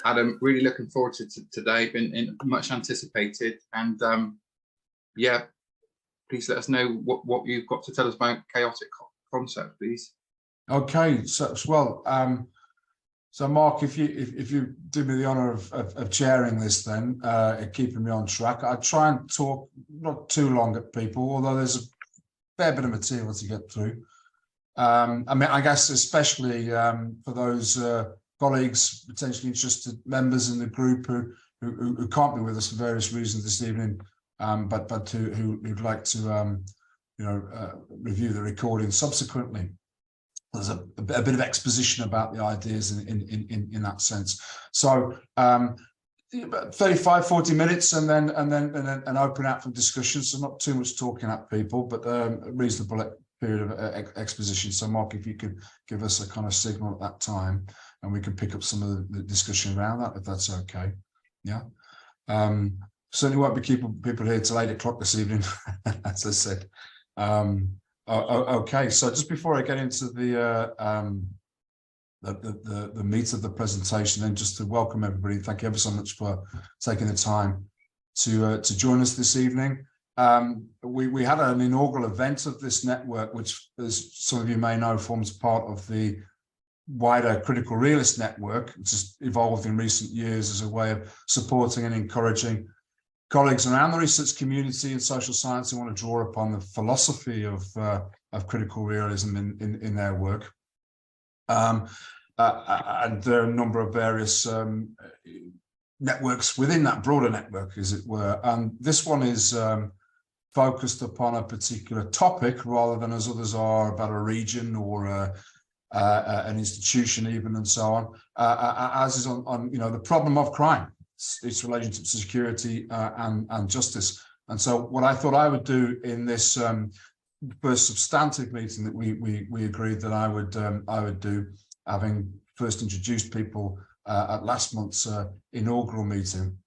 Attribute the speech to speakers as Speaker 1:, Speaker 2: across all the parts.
Speaker 1: Adam, really looking forward to today. Been much anticipated, and yeah, please let us know what you've got to tell us about chaotic concept, please.
Speaker 2: Okay, so so Mark, if you do me the honour of chairing this, then keeping me on track, I try and talk not too long at people, although there's a fair bit of material to get through. I mean, I guess especially for those colleagues, potentially interested members in the group who can't be with us for various reasons this evening, but who'd like to review the recording subsequently. There's a bit of exposition about the ideas in that sense. So 35-40 minutes, and then open out for discussion. So not too much talking at people, but a reasonable period of exposition. So Mark, if you could give us a kind of signal at that time, and we can pick up some of the discussion around that, if that's okay. Yeah. Certainly won't be keeping people here till 8 o'clock this evening, as I said. Okay, so just before I get into the meat of the presentation, then just to welcome everybody, thank you ever so much for taking the time to join us this evening. We had an inaugural event of this network, which, as some of you may know, forms part of the wider critical realist network, which has evolved in recent years as a way of supporting and encouraging colleagues around the research community and social science who want to draw upon the philosophy of critical realism in their work. And there are a number of various networks within that broader network, as it were. And this one is focused upon a particular topic rather than, as others are, about a region or an institution even, and so on, as is on the problem of crime, its relationship to security and justice. And so what I thought I would do in this first substantive meeting that we agreed that I would do, having first introduced people at last month's inaugural meeting,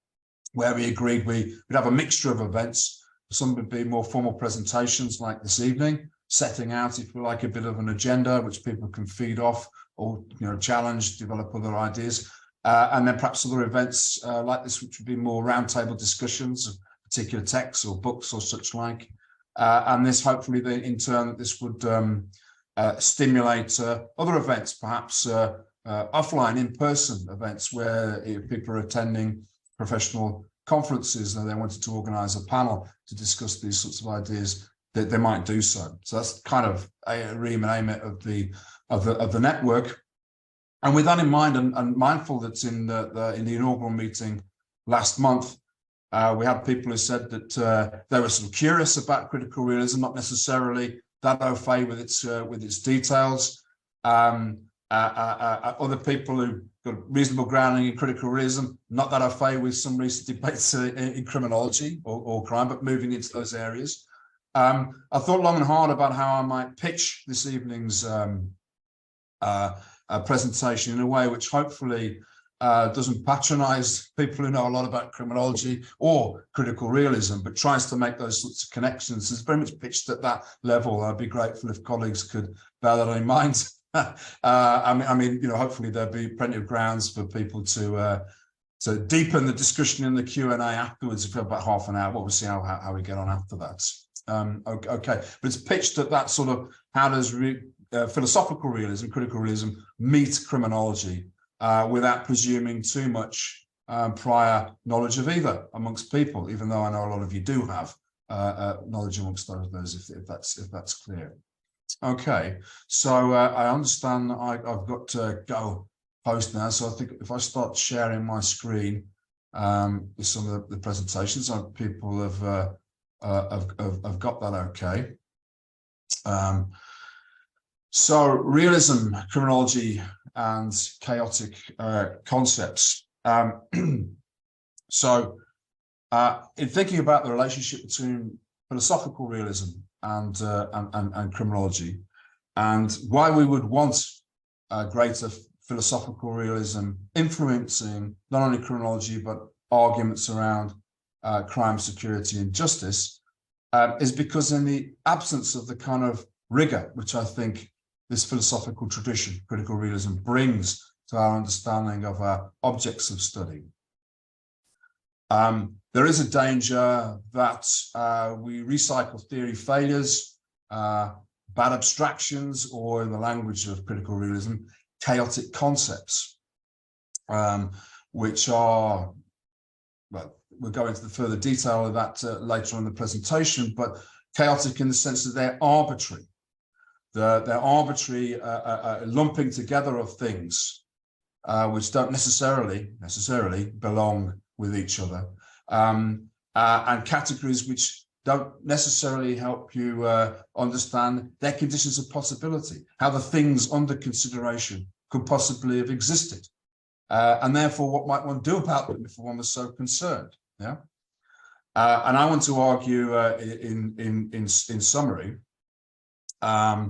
Speaker 2: where we agreed we'd have a mixture of events. Some would be more formal presentations like this evening, setting out, if you like, a bit of an agenda which people can feed off or challenge, develop other ideas. And then perhaps other events like this, which would be more roundtable discussions of particular texts or books or such like. And this, hopefully, in turn, this would stimulate other events, perhaps offline, in-person events, where people are attending professional conferences and they wanted to organise a panel to discuss these sorts of ideas, that they might do so. So that's kind of a remit of the network. And with that in mind, and mindful that in the inaugural meeting last month, we had people who said that they were sort of curious about critical realism, not necessarily that au fait with its details. Other people who got reasonable grounding in critical realism, not that au fait with some recent debates in criminology or crime, but moving into those areas. I thought long and hard about how I might pitch this evening's presentation in a way which hopefully doesn't patronize people who know a lot about criminology or critical realism, but tries to make those sorts of connections. It's very much pitched at that level. I'd be grateful if colleagues could bear that in mind. I mean, hopefully there'll be plenty of grounds for people to deepen the discussion in the Q&A afterwards for about half an hour. We'll see how we get on after that. Okay, but it's pitched at that sort of, how does philosophical realism, critical realism, meet criminology without presuming too much prior knowledge of either amongst people, even though I know a lot of you do have knowledge amongst those, if that's clear. Okay, so I understand I've got to go post now, so I think if I start sharing my screen with some of the presentations, people have got that okay. So realism, criminology, and chaotic concepts. So in thinking about the relationship between philosophical realism and criminology, and why we would want greater philosophical realism influencing not only criminology but arguments around crime, security, and justice, is because in the absence of the kind of rigor which I think this philosophical tradition, critical realism, brings to our understanding of our objects of study. There is a danger that we recycle theory failures, bad abstractions, or in the language of critical realism, chaotic concepts, which are, well, we'll go into the further detail of that later on in the presentation, but chaotic in the sense that they're arbitrary. They're arbitrary lumping together of things which don't necessarily belong with each other, and categories which don't necessarily help you understand their conditions of possibility, how the things under consideration could possibly have existed, and therefore what might one do about them if one was so concerned. Yeah, and I want to argue in summary, provide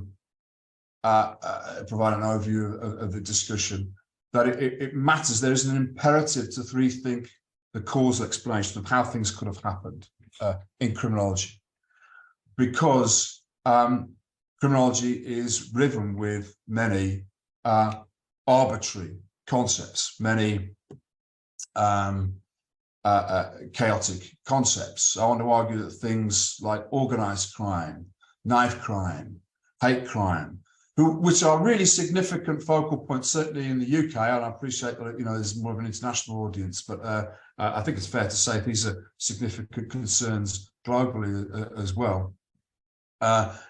Speaker 2: an overview of the discussion, that it matters. There is an imperative to rethink the causal explanation of how things could have happened in criminology, because criminology is riven with many arbitrary concepts, many chaotic concepts. I want to argue that things like organised crime, knife crime, hate crime, which are really significant focal points, certainly in the UK, and I appreciate that, you know, there's more of an international audience, but I think it's fair to say these are significant concerns globally as well.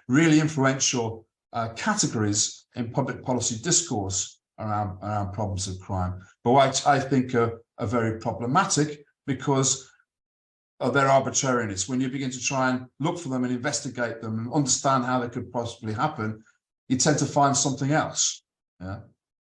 Speaker 2: Really influential categories in public policy discourse around problems of crime, but which I think are very problematic because of their arbitrariness. When you begin to try and look for them and investigate them and understand how they could possibly happen, you tend to find something else, yeah,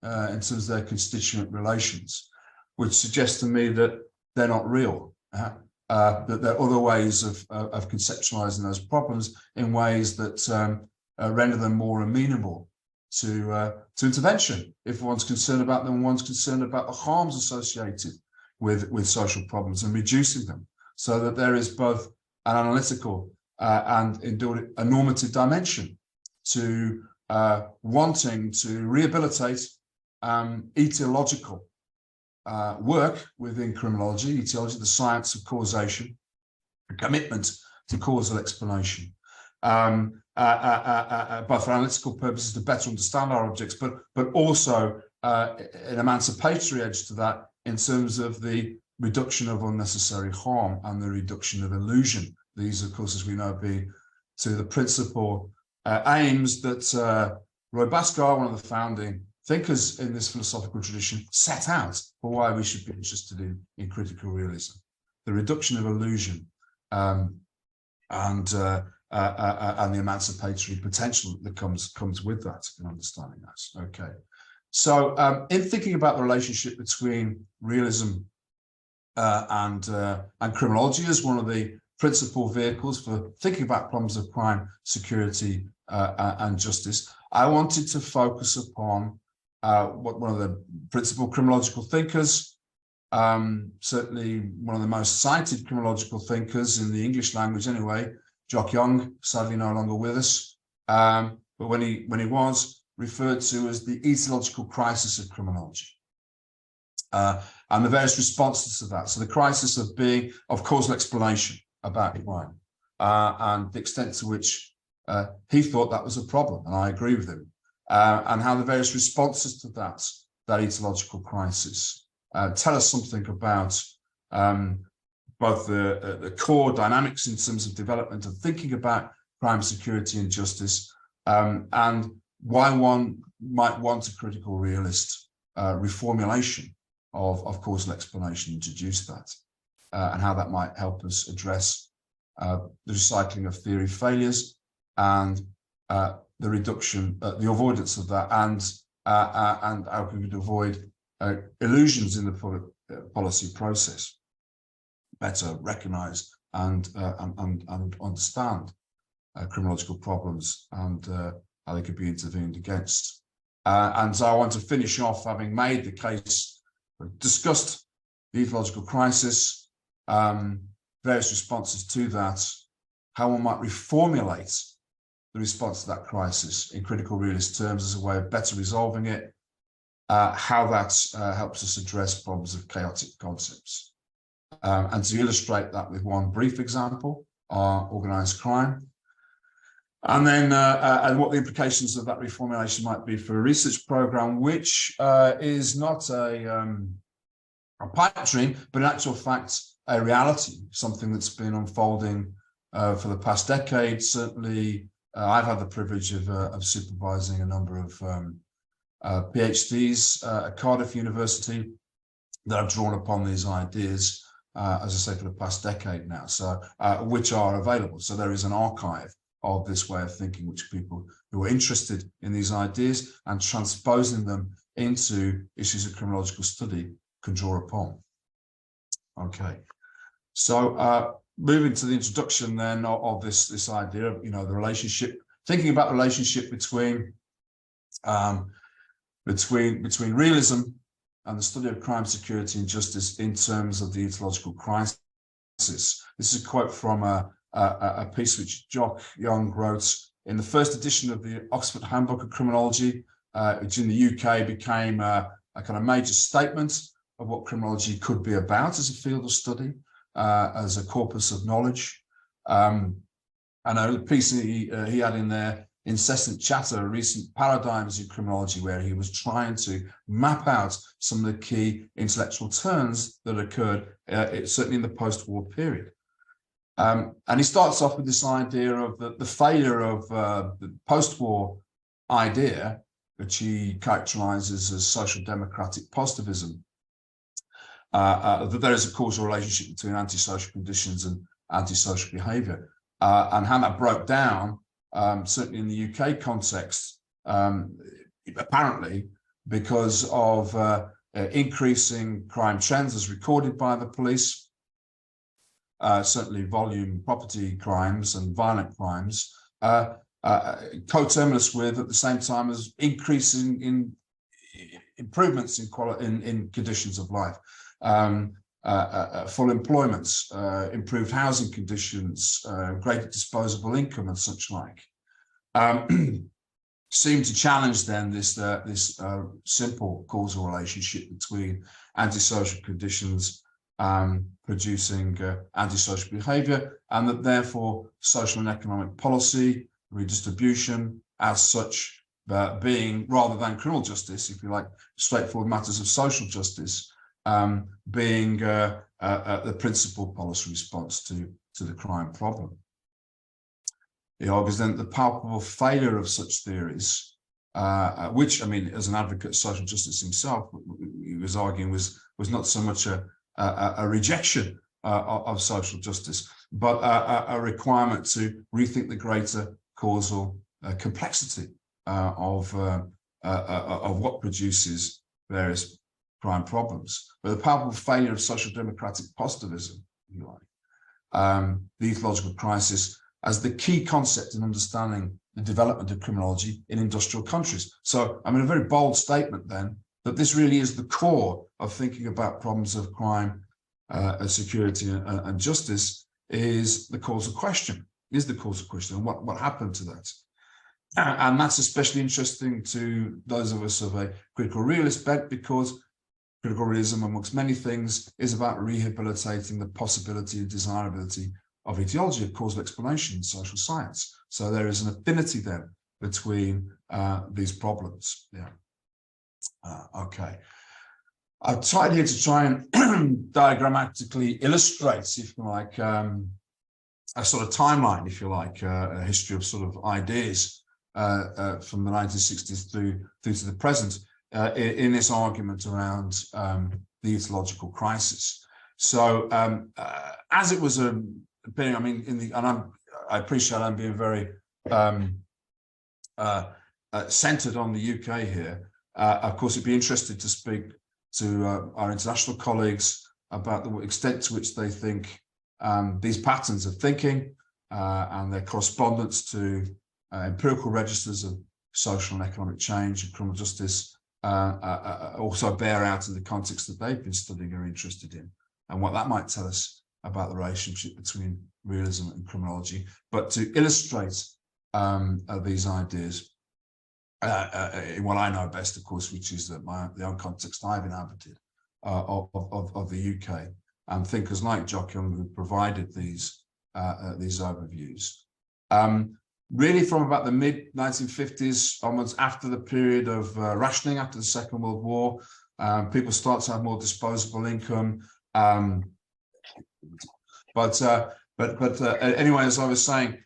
Speaker 2: in terms of their constituent relations, which suggests to me that they're not real, that there are other ways of conceptualizing those problems in ways that render them more amenable to intervention. If one's concerned about them, one's concerned about the harms associated with social problems and reducing them, so that there is both an analytical and indeed a normative dimension to wanting to rehabilitate etiological work within criminology, etiology, the science of causation, a commitment to causal explanation, but for analytical purposes to better understand our objects, but also an emancipatory edge to that in terms of the reduction of unnecessary harm and the reduction of illusion. These, of course, as we know, being to the principal aims that Roy Bhaskar, one of the founding thinkers in this philosophical tradition, set out for why we should be interested in critical realism: the reduction of illusion and the emancipatory potential that comes with that in understanding that. Okay, so in thinking about the relationship between realism and criminology as one of the principal vehicles for thinking about problems of crime, security, and justice, I wanted to focus upon what one of the principal criminological thinkers, certainly one of the most cited criminological thinkers in the English language anyway, Jock Young, sadly no longer with us, but when he was referred to as the etiological crisis of criminology, and the various responses to that. So the crisis of causal explanation about crime, and the extent to which he thought that was a problem, and I agree with him, and how the various responses to that etiological crisis tell us something about both the core dynamics in terms of development of thinking about crime, security, and justice, and why one might want a critical realist reformulation of causal explanation, introduce that, and how that might help us address the recycling of theory failures and the reduction, the avoidance of that, and how we could avoid illusions in the public policy process, better recognise and understand criminological problems and how they could be intervened against. And so I want to finish off, having made the case, discussed the ecological crisis, various responses to that, how one might reformulate the response to that crisis in critical realist terms as a way of better resolving it, how that helps us address problems of chaotic concepts. And to illustrate that with one brief example, organised crime. And then and what the implications of that reformulation might be for a research program, which is not a pipe dream, but in actual fact, a reality, something that's been unfolding for the past decade. Certainly, I've had the privilege of supervising a number of PhDs at Cardiff University that have drawn upon these ideas, as I say, for the past decade now, so which are available. So there is an archive of this way of thinking, which people who are interested in these ideas and transposing them into issues of criminological study can draw upon. Okay, so moving to the introduction then of this idea of, the relationship, thinking about the relationship between realism and the study of crime, security, and justice in terms of the ontological crisis. This is a quote from a piece which Jock Young wrote in the first edition of the Oxford Handbook of Criminology, which in the UK became a kind of major statement of what criminology could be about as a field of study, as a corpus of knowledge. And a piece he had in there, Incessant Chatter, Recent Paradigms in Criminology, where he was trying to map out some of the key intellectual turns that occurred, certainly in the post-war period. And he starts off with this idea of the failure of the post-war idea, which he characterizes as social democratic positivism, that there is a causal relationship between antisocial conditions and antisocial behavior, and how that broke down, certainly in the UK context, apparently because of increasing crime trends as recorded by the police, certainly volume property crimes and violent crimes, coterminous with, at the same time, as increasing in improvements in conditions of life, full employment, improved housing conditions, greater disposable income, and such like, seem to challenge then this simple causal relationship between antisocial conditions producing antisocial behavior, and that therefore social and economic policy, redistribution as such, being, rather than criminal justice, if you like, straightforward matters of social justice, being the principal policy response to the crime problem. He argues then that the palpable failure of such theories, which, I mean, as an advocate of social justice himself, he was arguing was not so much a rejection of social justice, but a requirement to rethink the greater causal complexity of what produces various crime problems. But the palpable failure of social democratic positivism, if you like, the ecological crisis as the key concept in understanding the development of criminology in industrial countries. So, I mean, a very bold statement then, that this really is the core of thinking about problems of crime, security, and justice, is the causal question. And what happened to that? And that's especially interesting to those of us of a critical realist bent, because critical realism, amongst many things, is about rehabilitating the possibility and desirability of etiology, of causal explanation in social science. So there is an affinity then between these problems. Yeah. Okay. I've tried here to try and diagrammatically illustrate, if you like, a sort of timeline, if you like, a history of sort of ideas from the 1960s through to the present in this argument around the ecological crisis. So as it was appearing, I mean, I appreciate I'm being very centered on the UK here. Of course, it'd be interesting to speak to our international colleagues about the extent to which they think these patterns of thinking and their correspondence to empirical registers of social and economic change and criminal justice also bear out in the context that they've been studying or interested in, and what that might tell us about the relationship between realism and criminology. But to illustrate these ideas, in what I know best, of course, which is the own context I've inhabited of the UK, and thinkers like Jock Young who provided these overviews. Really from about the mid-1950s onwards, after the period of rationing after the Second World War, people start to have more disposable income. Anyway, as I was saying,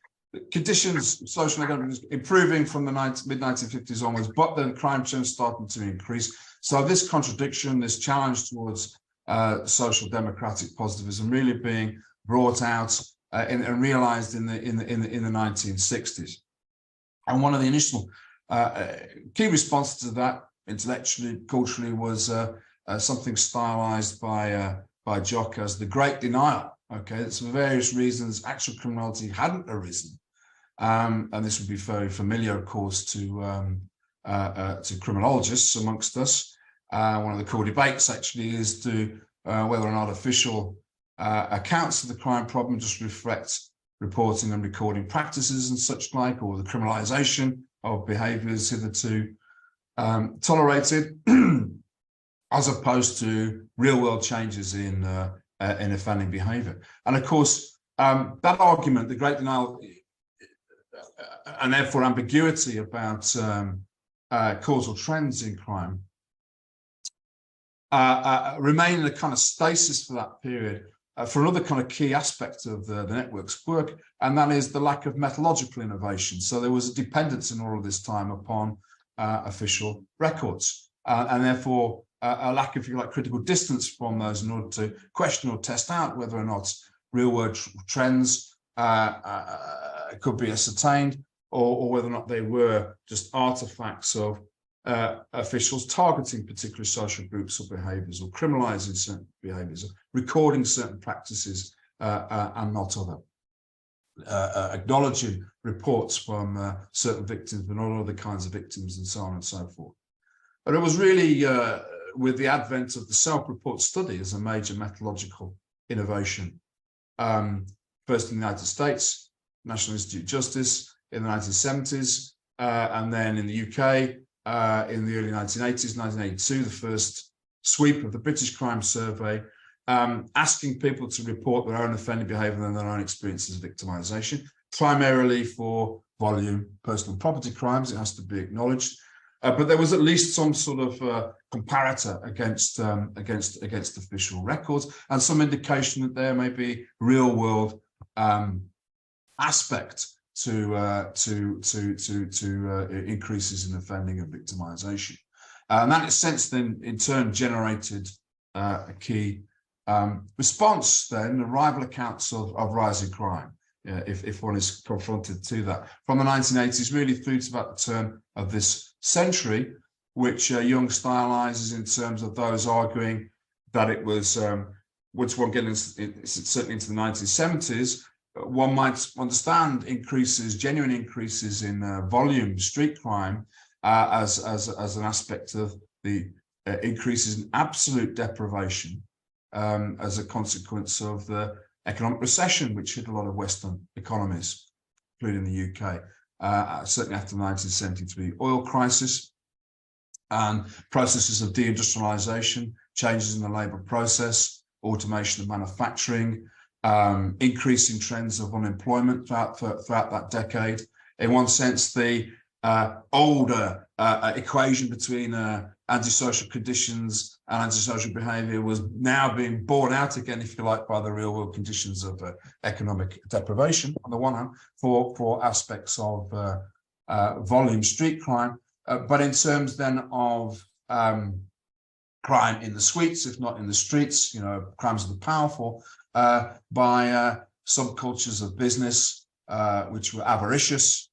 Speaker 2: conditions, social and economic, improving from the mid-1950s onwards, but then crime trends starting to increase. So this contradiction, this challenge towards social democratic positivism, really being brought out and realised in the 1960s. And one of the initial key responses to that, intellectually, culturally, was something stylised by Jock as the Great Denial. Okay, that's for various reasons. Actual criminality hadn't arisen, and this would be very familiar, of course, to criminologists amongst us. One of the core debates actually is to whether or not official accounts of the crime problem just reflect reporting and recording practices and such like, or the criminalisation of behaviours hitherto tolerated, as opposed to real-world changes in offending behaviour. And of course, that argument, the Great Denial, and therefore ambiguity about causal trends in crime, remain in a kind of stasis for that period for another kind of key aspect of the network's work, and that is the lack of methodological innovation. So there was a dependence in all of this time upon official records, and therefore a lack of, if you like, critical distance from those in order to question or test out whether or not real-world trends could be ascertained, or whether or not they were just artifacts of officials targeting particular social groups or behaviours, or criminalising certain behaviours, or recording certain practices and not other. Acknowledging reports from certain victims but not other kinds of victims, and so on and so forth. But it was really with the advent of the self-report study as a major methodological innovation, first in the United States, National Institute of Justice in the 1970s, and then in the UK in the early 1980s, 1982, the first sweep of the British Crime Survey, asking people to report their own offending behaviour and their own experiences of victimisation, primarily for volume personal property crimes, it has to be acknowledged. But there was at least some sort of comparator against official records, and some indication that there may be real-world aspect to increases in offending and victimisation. And that, in a sense, then in turn generated a key response. Then the rival accounts of rising crime, if one is confronted to that, from the 1980s really through to about the turn of this century, which Young stylises in terms of those arguing that it was, once one gets certainly into the 1970s, one might understand increases, genuine increases in volume street crime as an aspect of the increases in absolute deprivation as a consequence of the economic recession, which hit a lot of Western economies, including the UK, certainly after the 1973 oil crisis, and processes of deindustrialization, changes in the labour process, automation of manufacturing, increasing trends of unemployment throughout that decade. In one sense, the older equation between antisocial conditions and antisocial behaviour was now being borne out again, if you like, by the real world conditions of economic deprivation on the one hand, for aspects of volume street crime, but in terms then of crime in the suites, if not in the streets, you know, crimes of the powerful, by subcultures of business which were avaricious,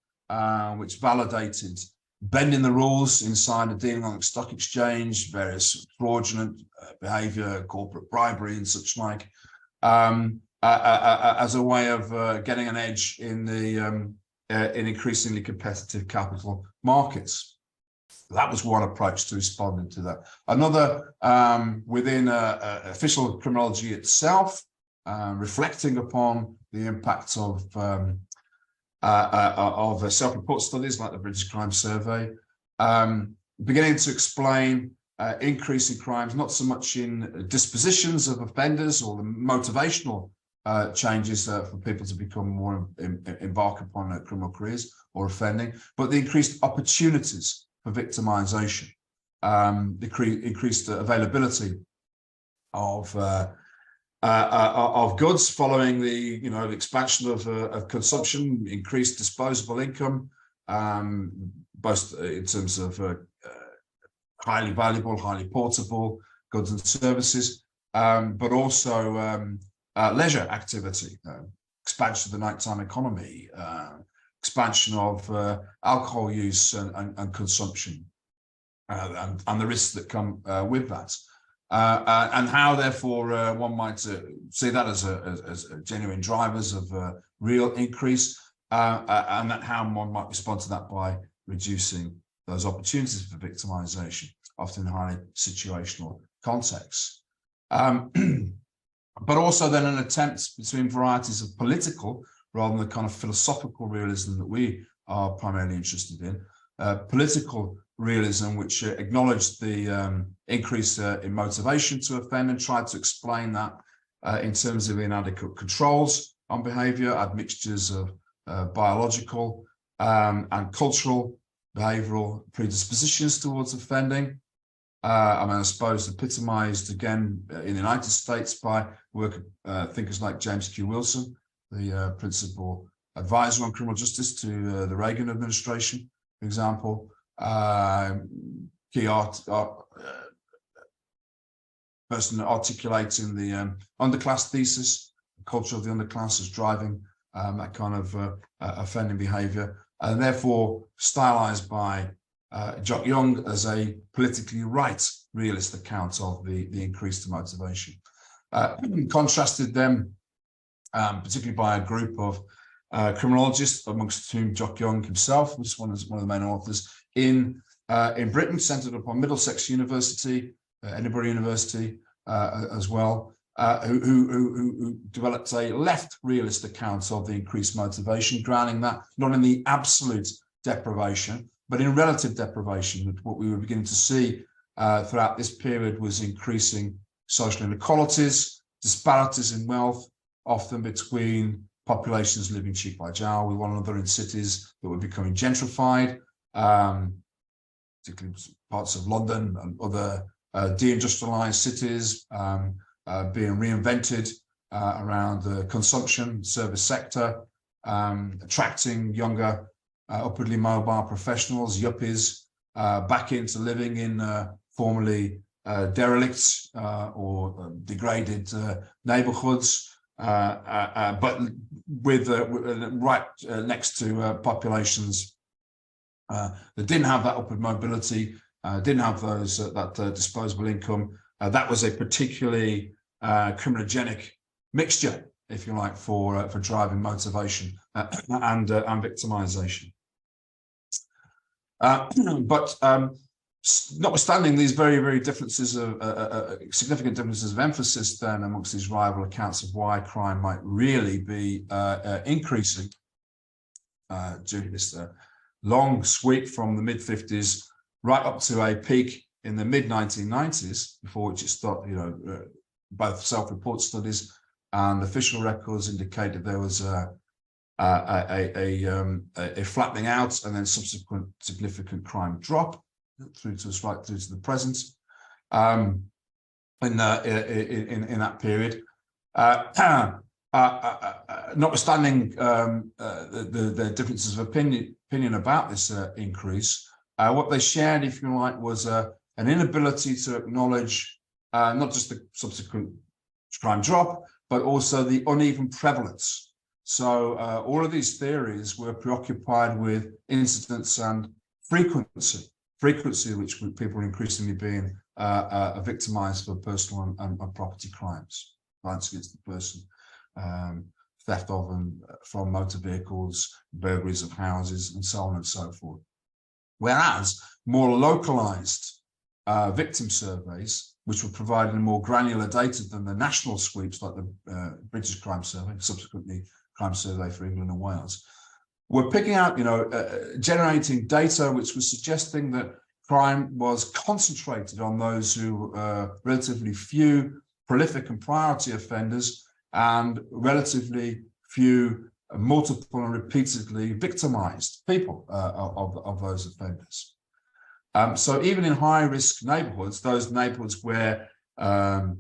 Speaker 2: which validated bending the rules inside a dealing on the stock exchange, various fraudulent behaviour, corporate bribery and such like, as a way of getting an edge in the in increasingly competitive capital markets. That was one approach to responding to that. Another, within official criminology itself, reflecting upon the impact of self-report studies like the British Crime Survey, beginning to explain increase in crimes, not so much in dispositions of offenders or the motivational changes for people to become more embark upon criminal careers or offending, but the increased opportunities for victimization, increased availability of goods following the the expansion of consumption, increased disposable income, both in terms of highly valuable, highly portable goods and services, but also leisure activity, expansion of the nighttime economy, expansion of alcohol use and consumption, and the risks that come with that. And how, therefore, one might see that as genuine drivers of real increase, and that how one might respond to that by reducing those opportunities for victimization, often in highly situational contexts. But also then an attempt between varieties of political rather than the kind of philosophical realism that we are primarily interested in. Political realism, which acknowledged the increase in motivation to offend and tried to explain that in terms of inadequate controls on behaviour, admixtures of biological and cultural behavioural predispositions towards offending. I suppose epitomised again in the United States by work of thinkers like James Q. Wilson, the principal advisor on criminal justice to the Reagan administration, for example. Key person articulating the underclass thesis, the culture of the underclass as driving that kind of offending behaviour, and therefore stylized by Jock Young as a politically right realist account of the increased motivation. Contrasted them, particularly by a group of criminologists, amongst whom Jock Young himself was one of the main authors, in Britain, centred upon Middlesex University, Edinburgh University as well, who developed a left realist account of the increased motivation, grounding that not in the absolute deprivation, but in relative deprivation. What we were beginning to see throughout this period was increasing social inequalities, disparities in wealth, often between populations living cheek by jowl with one another in cities that were becoming gentrified, particularly parts of London and other deindustrialized cities being reinvented around the consumption service sector, attracting younger upwardly mobile professionals, yuppies, back into living in formerly derelict or degraded neighborhoods, but with right next to populations that didn't have that upward mobility, didn't have those that disposable income. That was a particularly criminogenic mixture, if you like, for driving motivation and victimization. But notwithstanding these very, very differences of significant differences of emphasis then amongst these rival accounts of why crime might really be increasing during this long sweep from the mid-50s right up to a peak in the mid-1990s, before which it started, both self-report studies and official records indicated there was a flattening out and then subsequent significant crime drop through to the present in that period. Notwithstanding the differences of opinion about this increase, what they shared, if you like, was an inability to acknowledge not just the subsequent crime drop, but also the uneven prevalence. So all of these theories were preoccupied with incidence and frequency which people are increasingly being victimized for personal and property crimes, violence against the person, theft of and from motor vehicles, burglaries of houses, and so on and so forth. Whereas more localized victim surveys, which were providing more granular data than the national sweeps like the British Crime Survey, subsequently Crime Survey for England and Wales, were picking out, generating data which was suggesting that crime was concentrated on those who relatively few prolific and priority offenders and relatively few multiple and repeatedly victimized people of those offenders. So even in high-risk neighborhoods, those neighborhoods where crime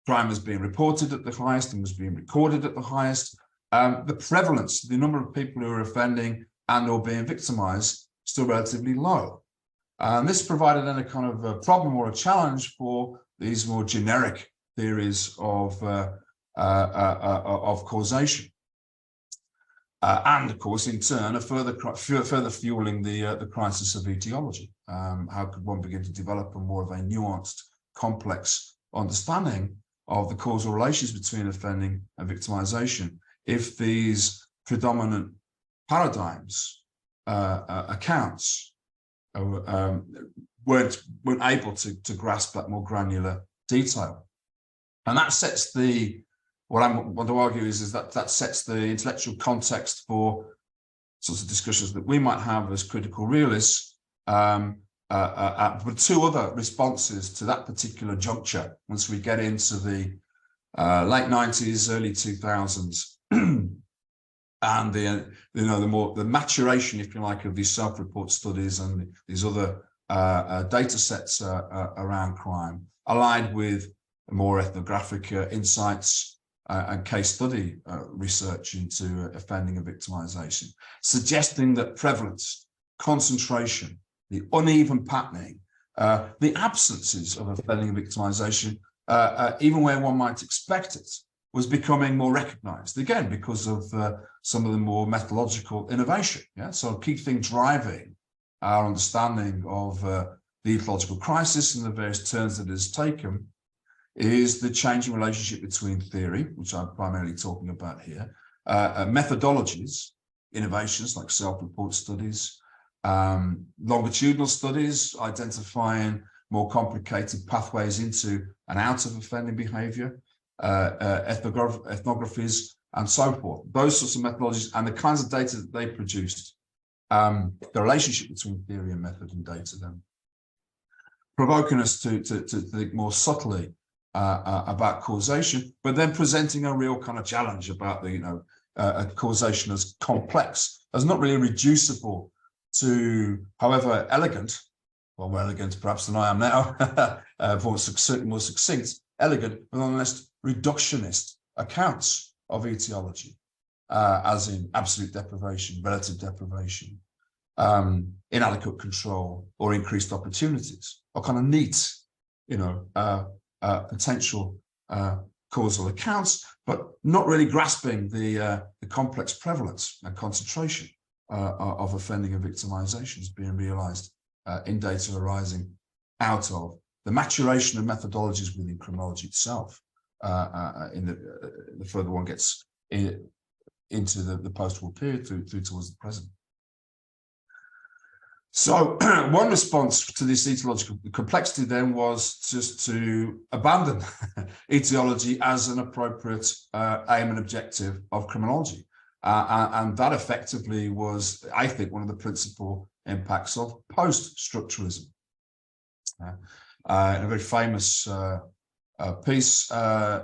Speaker 2: was being reported at the highest and was being recorded at the highest, the prevalence, the number of people who are offending and or being victimized, still relatively low. And this provided then a kind of a problem or a challenge for these more generic theories of causation. And of course, in turn, further fueling the crisis of etiology. How could one begin to develop a more of a nuanced, complex understanding of the causal relations between offending and victimization if these predominant paradigms, accounts, weren't able to grasp that more granular detail? And that sets what I want to argue is that sets the intellectual context for sorts of discussions that we might have as critical realists, but two other responses to that particular juncture once we get into the late 90s, early 2000s, and the maturation, if you like, of these self-report studies and these other data sets around crime, allied with more ethnographic insights and case study research into offending and victimization, suggesting that prevalence, concentration, the uneven patterning, the absences of offending and victimization, even where one might expect it, was becoming more recognized, again, because of some of the more methodological innovation. Yeah? So a key thing driving our understanding of the ecological crisis and the various turns that it has taken is the changing relationship between theory, which I'm primarily talking about here, methodologies, innovations like self-report studies, longitudinal studies, identifying more complicated pathways into and out of offending behavior, ethnographies, and so forth. Those sorts of methodologies and the kinds of data that they produced, the relationship between theory and method and data, then provoking us to think more subtly about causation, but then presenting a real kind of challenge about the causation as complex, as not really reducible to, however elegant, well, more elegant perhaps than I am now, certainly more succinct, elegant, but nonetheless reductionist accounts of etiology, as in absolute deprivation, relative deprivation, inadequate control, or increased opportunities, or kind of neat, potential causal accounts, but not really grasping the complex prevalence and concentration of offending and victimization is being realized in data arising out of the maturation of methodologies within criminology itself. The further one gets into the post-war period through towards the present. So one response to this etiological complexity then was just to abandon etiology as an appropriate aim and objective of criminology. And that effectively was, I think, one of the principal impacts of post-structuralism. In a very famous piece,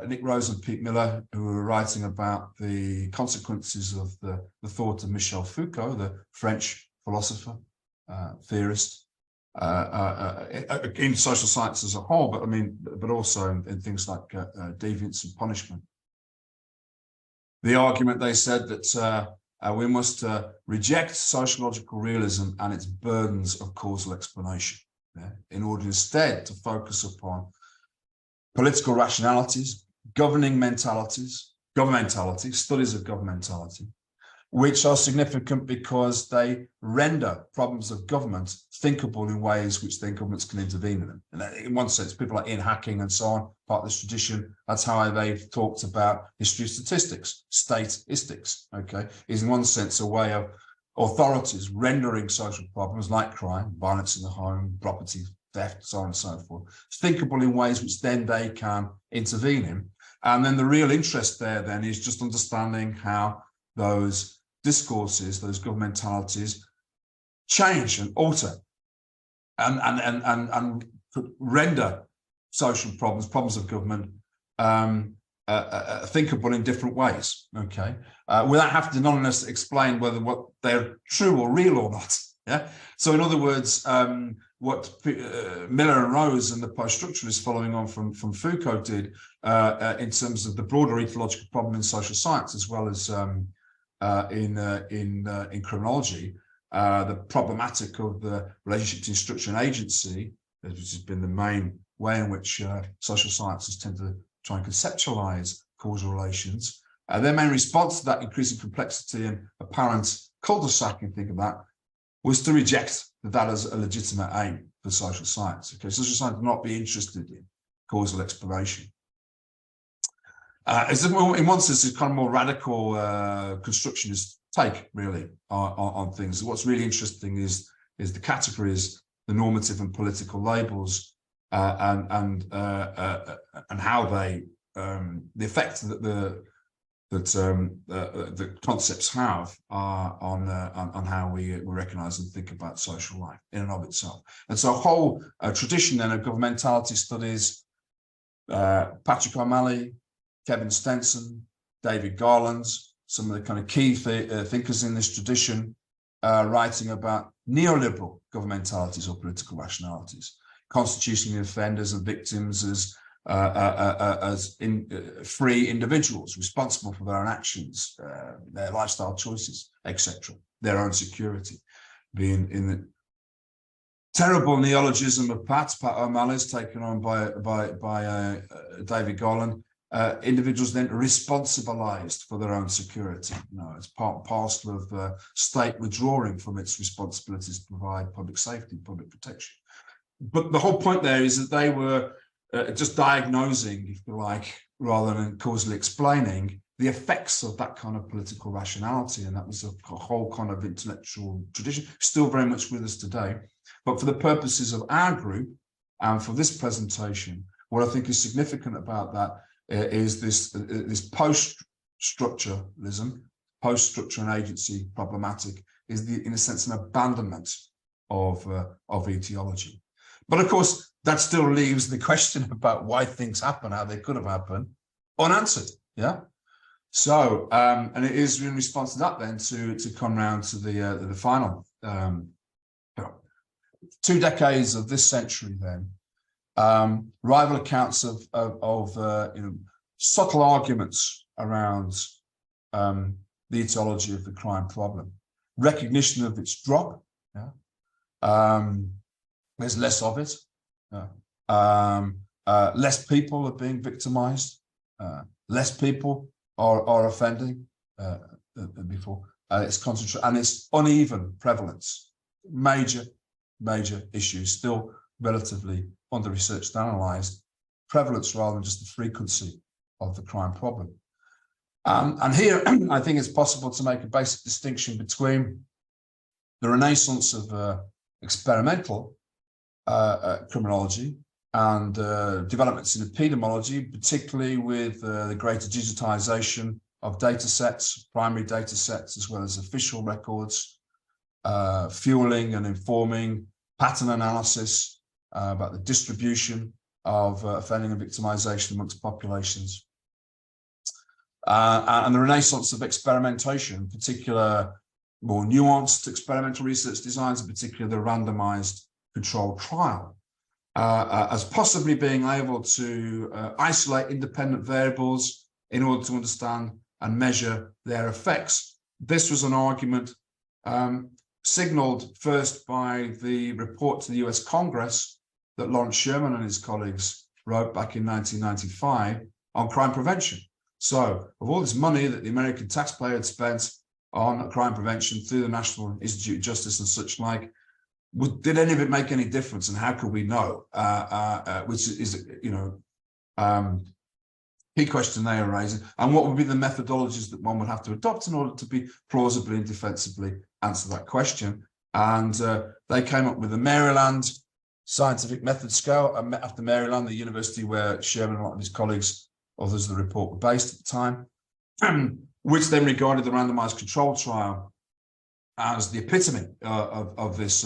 Speaker 2: Nick Rose and Pete Miller, who were writing about the consequences of the thought of Michel Foucault, the French philosopher, theorist, in social science as a whole, but also in things like deviance and punishment. The argument, they said, that we must reject sociological realism and its burdens of causal explanation, in order instead to focus upon political rationalities, governing mentalities, governmentality, studies of governmentality, which are significant because they render problems of government thinkable in ways which then governments can intervene in them. And in one sense, people like Ian Hacking and so on, part of this tradition, that's how they've talked about history of statistics, statistics, okay, is in one sense a way of authorities rendering social problems like crime, violence in the home, property theft, so on and so forth, thinkable in ways which then they can intervene in. And then the real interest there then is just understanding how those discourses, those governmentalities, change and alter and could render social problems of government thinkable in different ways, okay, without having to nonetheless explain whether what they're true or real or not. Yeah. So in other words, what Miller and Rose and the post-structuralists following on from Foucault did in terms of the broader ecological problem in social science, as well as in criminology, the problematic of the relationship between structure and agency, which has been the main way in which social sciences tend to try and conceptualize causal relations. Their main response to that increasing complexity and apparent cul-de-sac, think of that, was to reject that as a legitimate aim for social science. Okay, social science would not be interested in causal exploration. In one sense, it's kind of more radical constructionist take, really, on things. What's really interesting is the categories, the normative and political labels, and how they the effect that the concepts have on how we recognize and think about social life in and of itself. And so a whole tradition then of governmentality studies, Patrick O'Malley, Kevin Stenson, David Garland, some of the kind of key thinkers in this tradition, writing about neoliberal governmentalities or political rationalities, constitutionally offenders and victims as free individuals responsible for their own actions, their lifestyle choices, etc., their own security. Being in the terrible neologism of Pat O'Malley's taken on by David Garland, individuals then responsibilized for their own security. It's part and parcel of the state withdrawing from its responsibilities to provide public safety, public protection. But the whole point there is that they were just diagnosing, if you like, rather than causally explaining the effects of that kind of political rationality. And that was a whole kind of intellectual tradition, still very much with us today. But for the purposes of our group and for this presentation, what I think is significant about that is this post-structuralism, post-structure and agency problematic, is in a sense an abandonment of etiology. But of course, that still leaves the question about why things happen, how they could have happened, unanswered. Yeah. So, and it is in response to that then to come round to the final 2 decades of this century. Then rival accounts of subtle arguments around the etiology of the crime problem, recognition of its drop. Yeah. There's less of it. Less people are being victimized. Less people are offending before. It's concentrated and it's uneven prevalence. Major issues, still relatively under-researched and analysed. Prevalence rather than just the frequency of the crime problem. And here, I think it's possible to make a basic distinction between the renaissance of experimental criminology and developments in epidemiology, particularly with the greater digitization of data sets, primary data sets, as well as official records, fueling and informing pattern analysis about the distribution of offending and victimization amongst populations. And the renaissance of experimentation, in particular, more nuanced experimental research designs, in particular the randomized controlled trial, as possibly being able to isolate independent variables in order to understand and measure their effects. This was an argument signaled first by the report to the US Congress that Lawrence Sherman and his colleagues wrote back in 1995 on crime prevention. So, of all this money that the American taxpayer had spent on crime prevention through the National Institute of Justice and such like, did any of it make any difference, and how could we know? Which is, key question they are raising, and what would be the methodologies that one would have to adopt in order to be plausibly and defensively answer that question? And they came up with the Maryland scientific method scale, after Maryland, the university where Sherman and a lot of his colleagues, others of the report, were based at the time. which then regarded the randomized control trial as the epitome of this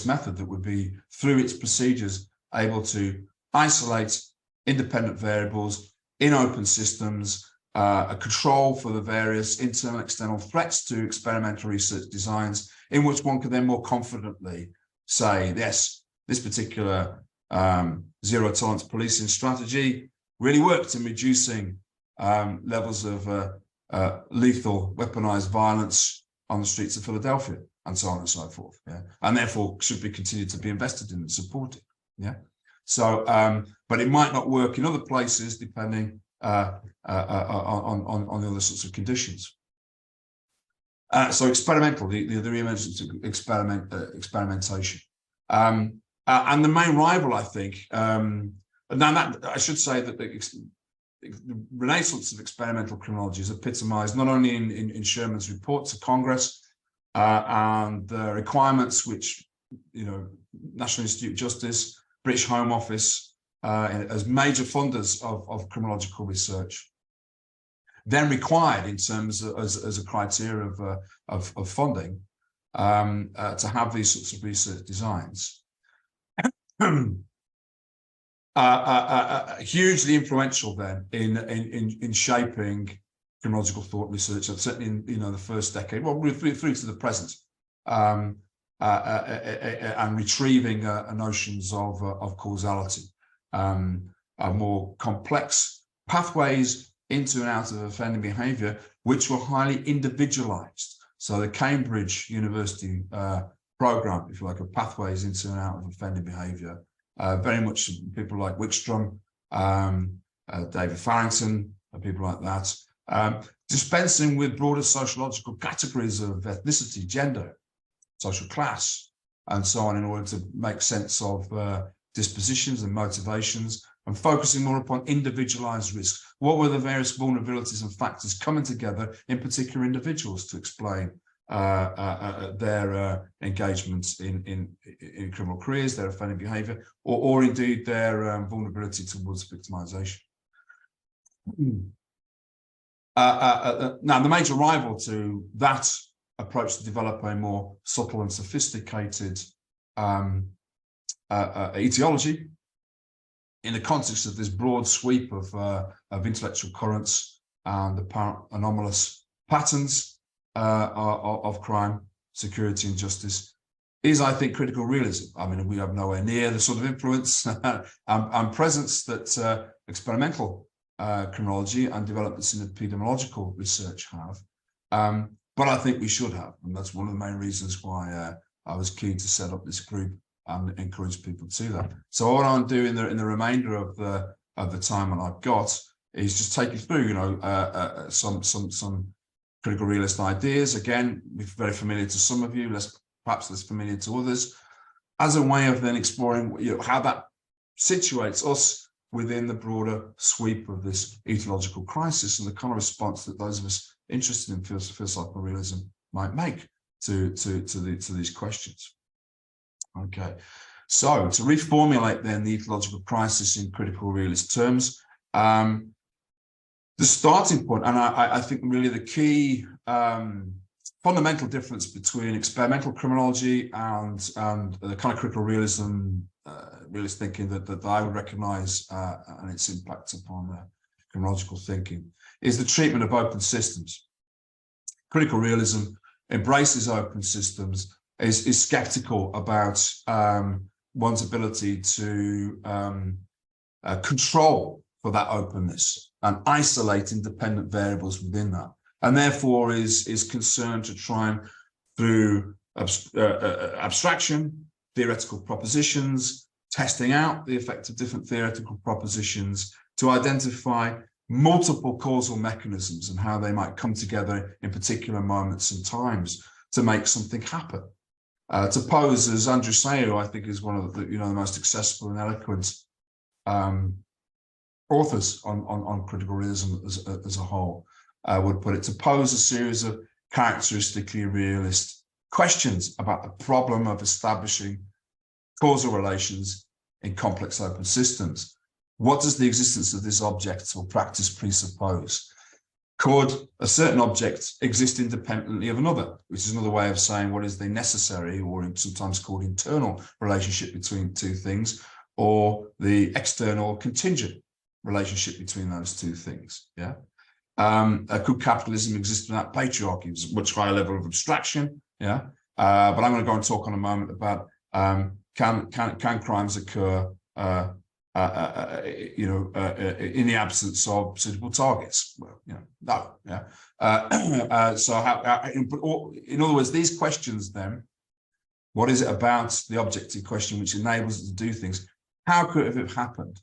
Speaker 2: method that would be, through its procedures, able to isolate independent variables in open systems, a control for the various internal and external threats to experimental research designs, in which one could then more confidently say, yes, this particular zero tolerance policing strategy really worked in reducing levels of lethal weaponized violence on the streets of Philadelphia, and so on and so forth. Yeah, and therefore should be continued to be invested in and supported. Yeah, so but it might not work in other places depending on the other sorts of conditions. So experimental, the re-emergence of experimentation, and the main rival, I think. Now that I should say that the renaissance of experimental criminology is epitomised not only in Sherman's report to Congress and the requirements which, National Institute of Justice, British Home Office, as major funders of criminological research, then required in terms of, as a criteria of funding to have these sorts of research designs. Hugely influential then in shaping criminological thought research, certainly in the first decade, well, through to the present, and retrieving notions of causality, more complex pathways into and out of offending behaviour, which were highly individualised. So the Cambridge University programme, if you like, of pathways into and out of offending behaviour, very much people like Wickstrom, David Farrington, and people like that, dispensing with broader sociological categories of ethnicity, gender, social class, and so on, in order to make sense of dispositions and motivations, and focusing more upon individualized risk. What were the various vulnerabilities and factors coming together in particular individuals to explain their engagements in criminal careers, their offending behavior, or indeed their vulnerability towards victimization. Now, the major rival to that approach to develop a more subtle and sophisticated etiology in the context of this broad sweep of intellectual currents and apparent anomalous patterns of crime, security, and justice is, I think, critical realism. I mean, we have nowhere near the sort of influence and presence that experimental criminology and developments in epidemiological research have. But I think we should have, and that's one of the main reasons why I was keen to set up this group and encourage people to do that. So what I'll do in the remainder of the time that I've got is just take you through, some critical realist ideas. Again, very familiar to some of you, perhaps less familiar to others, as a way of then exploring, how that situates us within the broader sweep of this etiological crisis and the kind of response that those of us interested in philosophical realism might make to these questions. Okay, so to reformulate then the etiological crisis in critical realist terms, the starting point, and I think really the key fundamental difference between experimental criminology and the kind of critical realism, realist thinking that I would recognise and its impact upon criminological thinking, is the treatment of open systems. Critical realism embraces open systems, is skeptical about one's ability to control for that openness and isolate independent variables within that, and therefore is concerned to try and, through abstraction, theoretical propositions, testing out the effect of different theoretical propositions, to identify multiple causal mechanisms and how they might come together in particular moments and times to make something happen. To pose, as Andrew Sayre, I think, is one of the most accessible and eloquent authors on critical realism as a whole, would put it, to pose a series of characteristically realist questions about the problem of establishing causal relations in complex open systems. What does the existence of this object or practice presuppose? could a certain object exist independently of another, which is another way of saying what is the necessary, or sometimes called internal, relationship between two things, or the external contingent relationship between those two things. Yeah. Could capitalism exist without patriarchy? It's a much higher level of abstraction. Yeah. But I'm going to go and talk in a moment about can crimes occur in the absence of suitable targets? Well, no. Yeah. So in other words, these questions then, what is it about the objective question which enables it to do things? How could it have happened?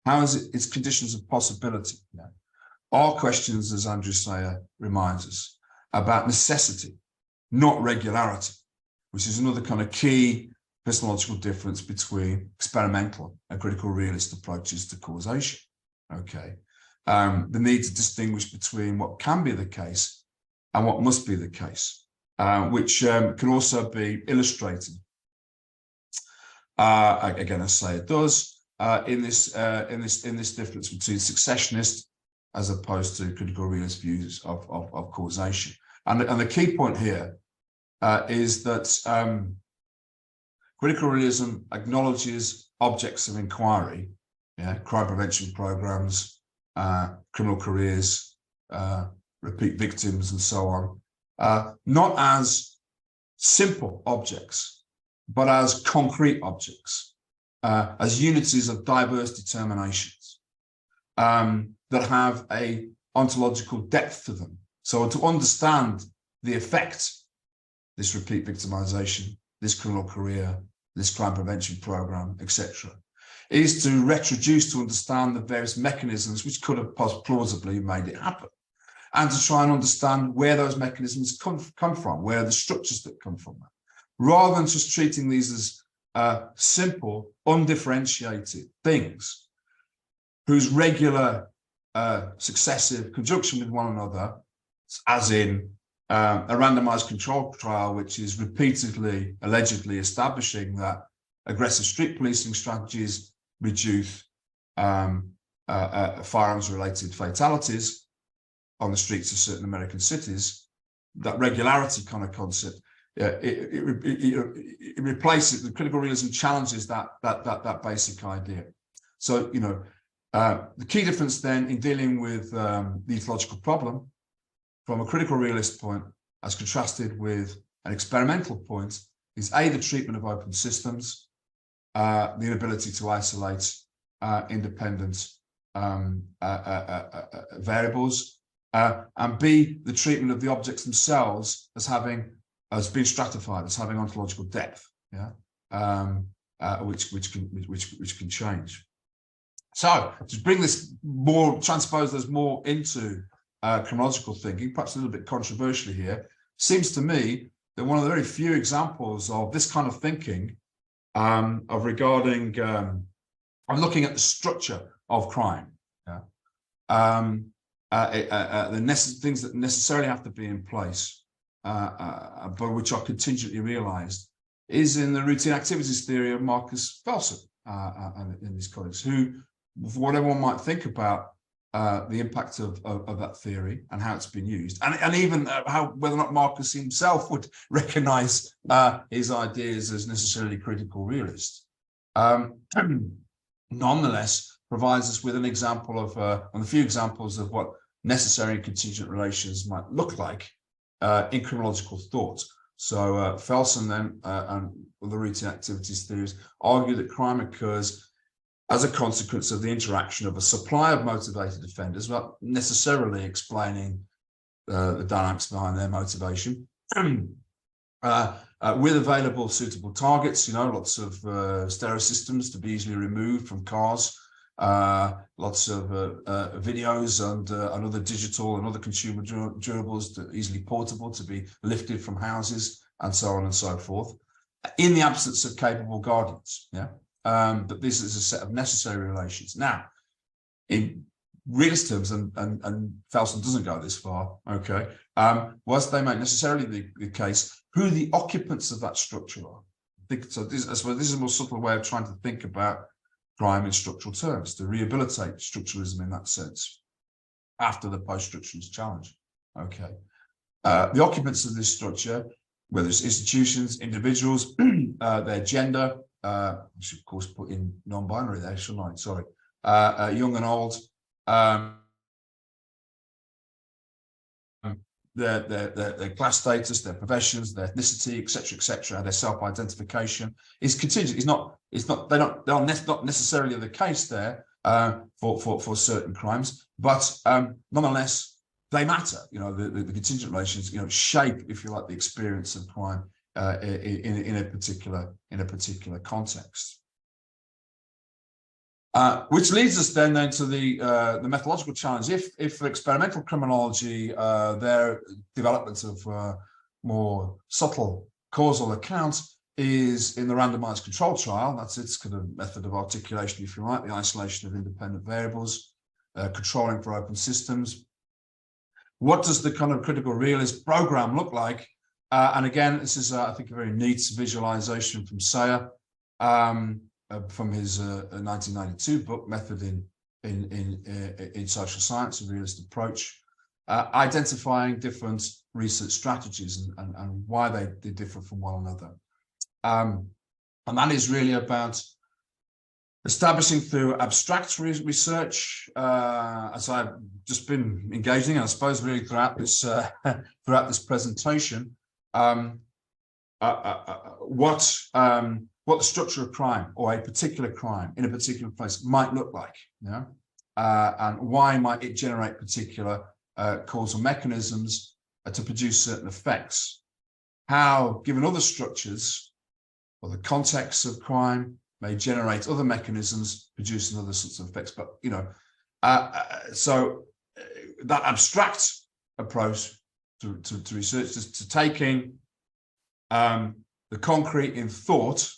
Speaker 2: How is it its conditions of possibility? Yeah. Are questions, as Andrew Sayer reminds us, about necessity, not regularity, which is another kind of key epistemological difference between experimental and critical realist approaches to causation. Okay, the need to distinguish between what can be the case and what must be the case, which can also be illustrated. Again, as Sayer does, in this difference between successionist as opposed to critical realist views of causation. And the key point here is that critical realism acknowledges objects of inquiry, crime prevention programs, criminal careers, repeat victims, and so on, not as simple objects, but as concrete objects, as unities of diverse determinations that have a ontological depth to them. So to understand the effect, this repeat victimization, this criminal career, this crime prevention program, etc., is to retroduce to understand the various mechanisms which could have plausibly made it happen, and to try and understand where those mechanisms come from, where are the structures that come from that, rather than just treating these as simple, undifferentiated things whose regular successive conjunction with one another, as in a randomized control trial, which is repeatedly, allegedly establishing that aggressive street policing strategies reduce firearms-related fatalities on the streets of certain American cities. That regularity kind of concept, it replaces the critical realism, challenges that basic idea. So, the key difference then in dealing with the ecological problem from a critical realist point, as contrasted with an experimental point, is A, the treatment of open systems, the inability to isolate independent variables, and B, the treatment of the objects themselves as being stratified, as having ontological depth, which can change. So to bring this more, transpose this more into chronological thinking, perhaps a little bit controversially here, seems to me that one of the very few examples of this kind of thinking, of looking at the structure of crime, the things that necessarily have to be in place, but which are contingently realized, is in the routine activities theory of Marcus Felsen and his colleagues, who, whatever one might think about the impact of that theory and how it's been used, and even whether or not Marcus himself would recognize his ideas as necessarily critical realist, nonetheless provides us with an example of one of the few examples of what necessary and contingent relations might look like in criminological thought. So Felsen then and the routine activities theories argue that crime occurs as a consequence of the interaction of a supply of motivated offenders, without necessarily explaining the dynamics behind their motivation, with available suitable targets, lots of stereo systems to be easily removed from cars, lots of videos and other digital and other consumer durables that are easily portable to be lifted from houses, and so on and so forth, in the absence of capable guardians. But this is a set of necessary relations. Now, in realist terms, and Felsen doesn't go this far, okay, whilst they might necessarily be the case, who the occupants of that structure are. So this is a more subtle way of trying to think about crime in structural terms, to rehabilitate structuralism in that sense. after the post-structuralist challenge. Okay. The occupants of this structure, whether it's institutions, individuals, their gender, I should of course put in non-binary there, shouldn't I? Sorry. Young and old, their class status, their professions, their ethnicity, etc., their self-identification is contingent. They're not necessarily the case there for certain crimes, but nonetheless they matter. You know, the contingent relations, you know, shape, if you like, the experience of crime in a particular context. Which leads us then to the methodological challenge. If for experimental criminology, their development of more subtle causal accounts is in the randomized control trial. That's its kind of method of articulation, if you like, the isolation of independent variables, controlling for open systems. What does the kind of critical realist program look like? And again, this is, I think, a very neat visualization from Sayer, from his 1992 book, Method in Social Science, a Realist Approach, identifying different research strategies and why they differ from one another. And that is really about establishing through abstract research, as I've just been engaging, I suppose, really throughout this presentation, what the structure of crime or a particular crime in a particular place might look like, you know, and why might it generate particular causal mechanisms to produce certain effects. How, given other structures or the context of crime, may generate other mechanisms producing other sorts of effects. But, you know, so that abstract approach to research is to taking the concrete in thought,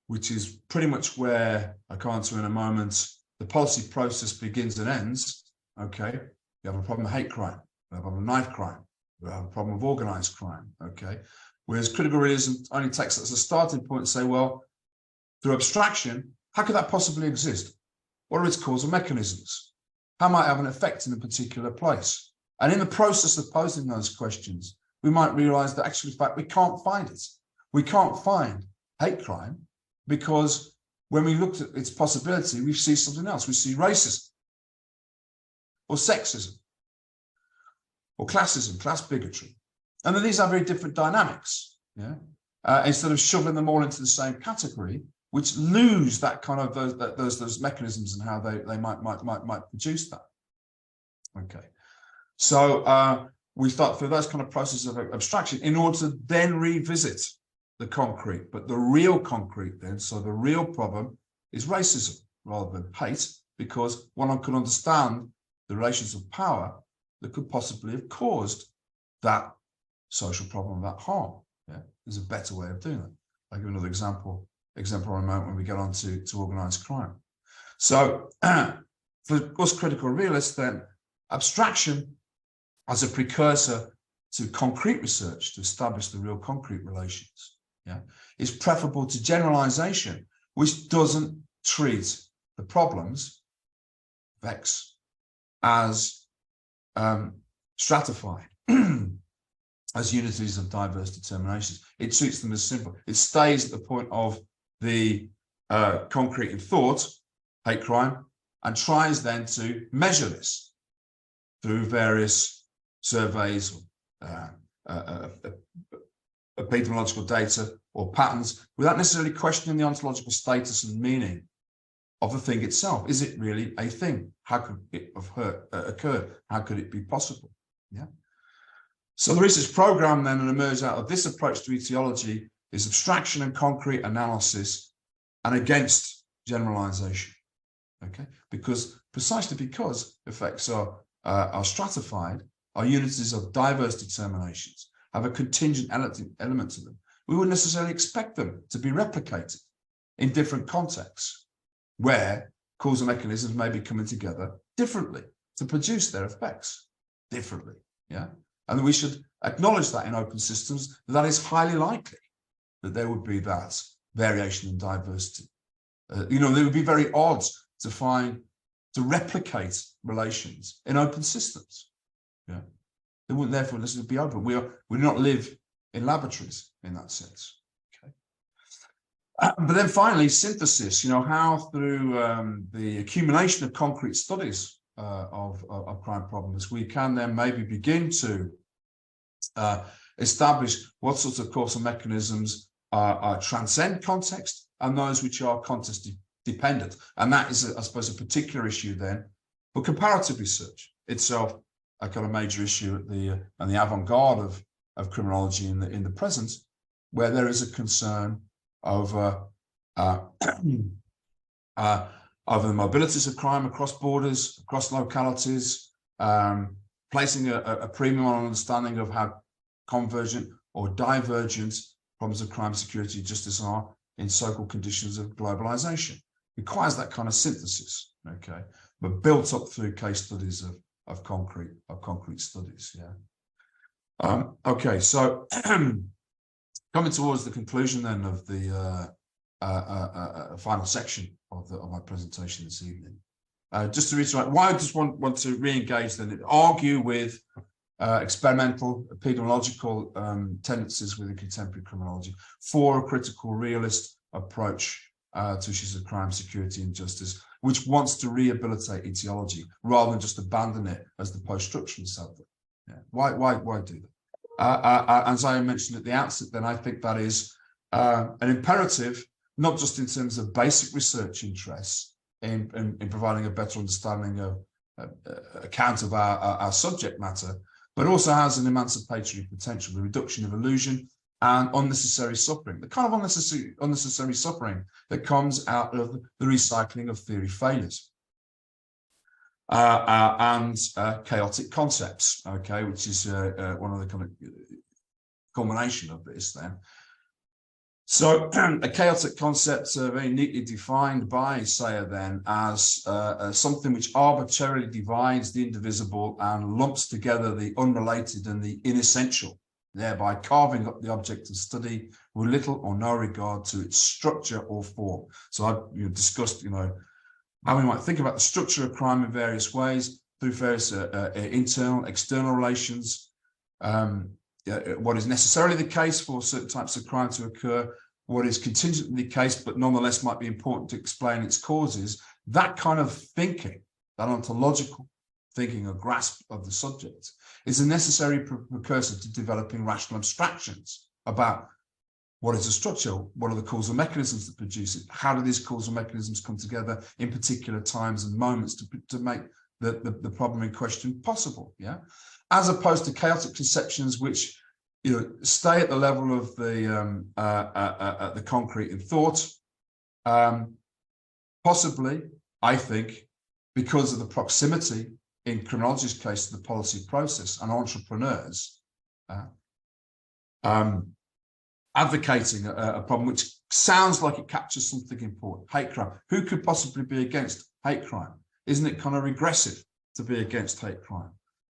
Speaker 2: which is pretty much where, I come on to in a moment, the policy process begins and ends. Okay, you have a problem with hate crime, you have a problem with knife crime, you have a problem with organized crime. Okay, whereas critical realism only takes that as a starting point and say, well, through abstraction, how could that possibly exist? What are its causal mechanisms? How might it have an effect in a particular place? And in the process of posing those questions, we might realize that actually, in fact, we can't find it. We can't find hate crime because when we looked at its possibility, we see something else. We see racism or sexism or classism, class bigotry. And then these are very different dynamics. Yeah. Instead of shoveling them all into the same category, which lose that kind of those mechanisms and how they might produce that. Okay, so we start through those kind of processes of abstraction in order to then revisit the concrete, but the real concrete then. So the real problem is racism rather than hate, because one can understand the relations of power that could possibly have caused that social problem, that harm. Yeah, there's a better way of doing it. I'll give another example in a moment when we get on to organized crime. So for us critical realists, then abstraction as a precursor to concrete research to establish the real concrete relations, yeah, is preferable to generalization, which doesn't treat the problems, effects, as stratified, as unities of diverse determinations. It treats them as simple. It stays at the point of the concrete in thought, hate crime, and tries then to measure this through various surveys, epidemiological data or patterns, without necessarily questioning the ontological status and meaning of the thing itself. Is it really a thing? How could it have occurred? How could it be possible? Yeah. So the research program then emerged out of this approach to etiology is abstraction and concrete analysis and against generalization. Okay, precisely because effects are stratified, are unities of diverse determinations, have a contingent element to them. We wouldn't necessarily expect them to be replicated in different contexts where causal mechanisms may be coming together differently to produce their effects differently. Yeah, and we should acknowledge that in open systems, that is highly likely that there would be that variation in diversity. You know, it would be very odd to find to replicate relations in open systems. Yeah, they wouldn't therefore necessarily be open. We do not live in laboratories in that sense. Okay, but then finally, synthesis. You know, how through the accumulation of concrete studies of crime problems, we can then maybe begin to establish what sorts of causal mechanisms transcend context and those which are context dependent. And that is, I suppose, a particular issue then for comparative research itself, a kind of major issue at the avant-garde of criminology in the present, where there is a concern over the mobilities of crime across borders, across localities, placing a premium on understanding of how convergent or divergent problems of crime, security, justice are in so-called conditions of globalization. Requires that kind of synthesis, okay, but built up through case studies of concrete studies. Yeah. Okay, so coming towards the conclusion then of the final section of my presentation this evening. Just to reiterate, why I just want to re-engage then, argue with experimental epidemiological tendencies within contemporary criminology for a critical realist approach to issues of crime, security, and justice, which wants to rehabilitate etiology rather than just abandon it as the post-structuralist subject. Yeah. Why do that? As I mentioned at the outset, then I think that is an imperative, not just in terms of basic research interests in providing a better understanding of account of our subject matter, but also has an emancipatory potential, the reduction of illusion and unnecessary suffering, the kind of unnecessary suffering that comes out of the recycling of theory failures and chaotic concepts, okay, which is one of the kind of culmination of this then. So a chaotic concept very neatly defined by Sayer then as something which arbitrarily divides the indivisible and lumps together the unrelated and the inessential, thereby carving up the object of study with little or no regard to its structure or form. So I've discussed, how we might think about the structure of crime in various ways through various internal, external relations, what is necessarily the case for certain types of crime to occur, what is contingently the case, but nonetheless might be important to explain its causes. That kind of thinking, that ontological thinking or grasp of the subject, is a necessary precursor to developing rational abstractions about what is the structure, what are the causal mechanisms that produce it, how do these causal mechanisms come together in particular times and moments to make the problem in question possible, yeah? As opposed to chaotic conceptions which stay at the level of the concrete in thought, possibly, I think, because of the proximity in criminology's case to the policy process and entrepreneurs advocating a problem which sounds like it captures something important, hate crime. Who could possibly be against hate crime? Isn't it kind of regressive to be against hate crime?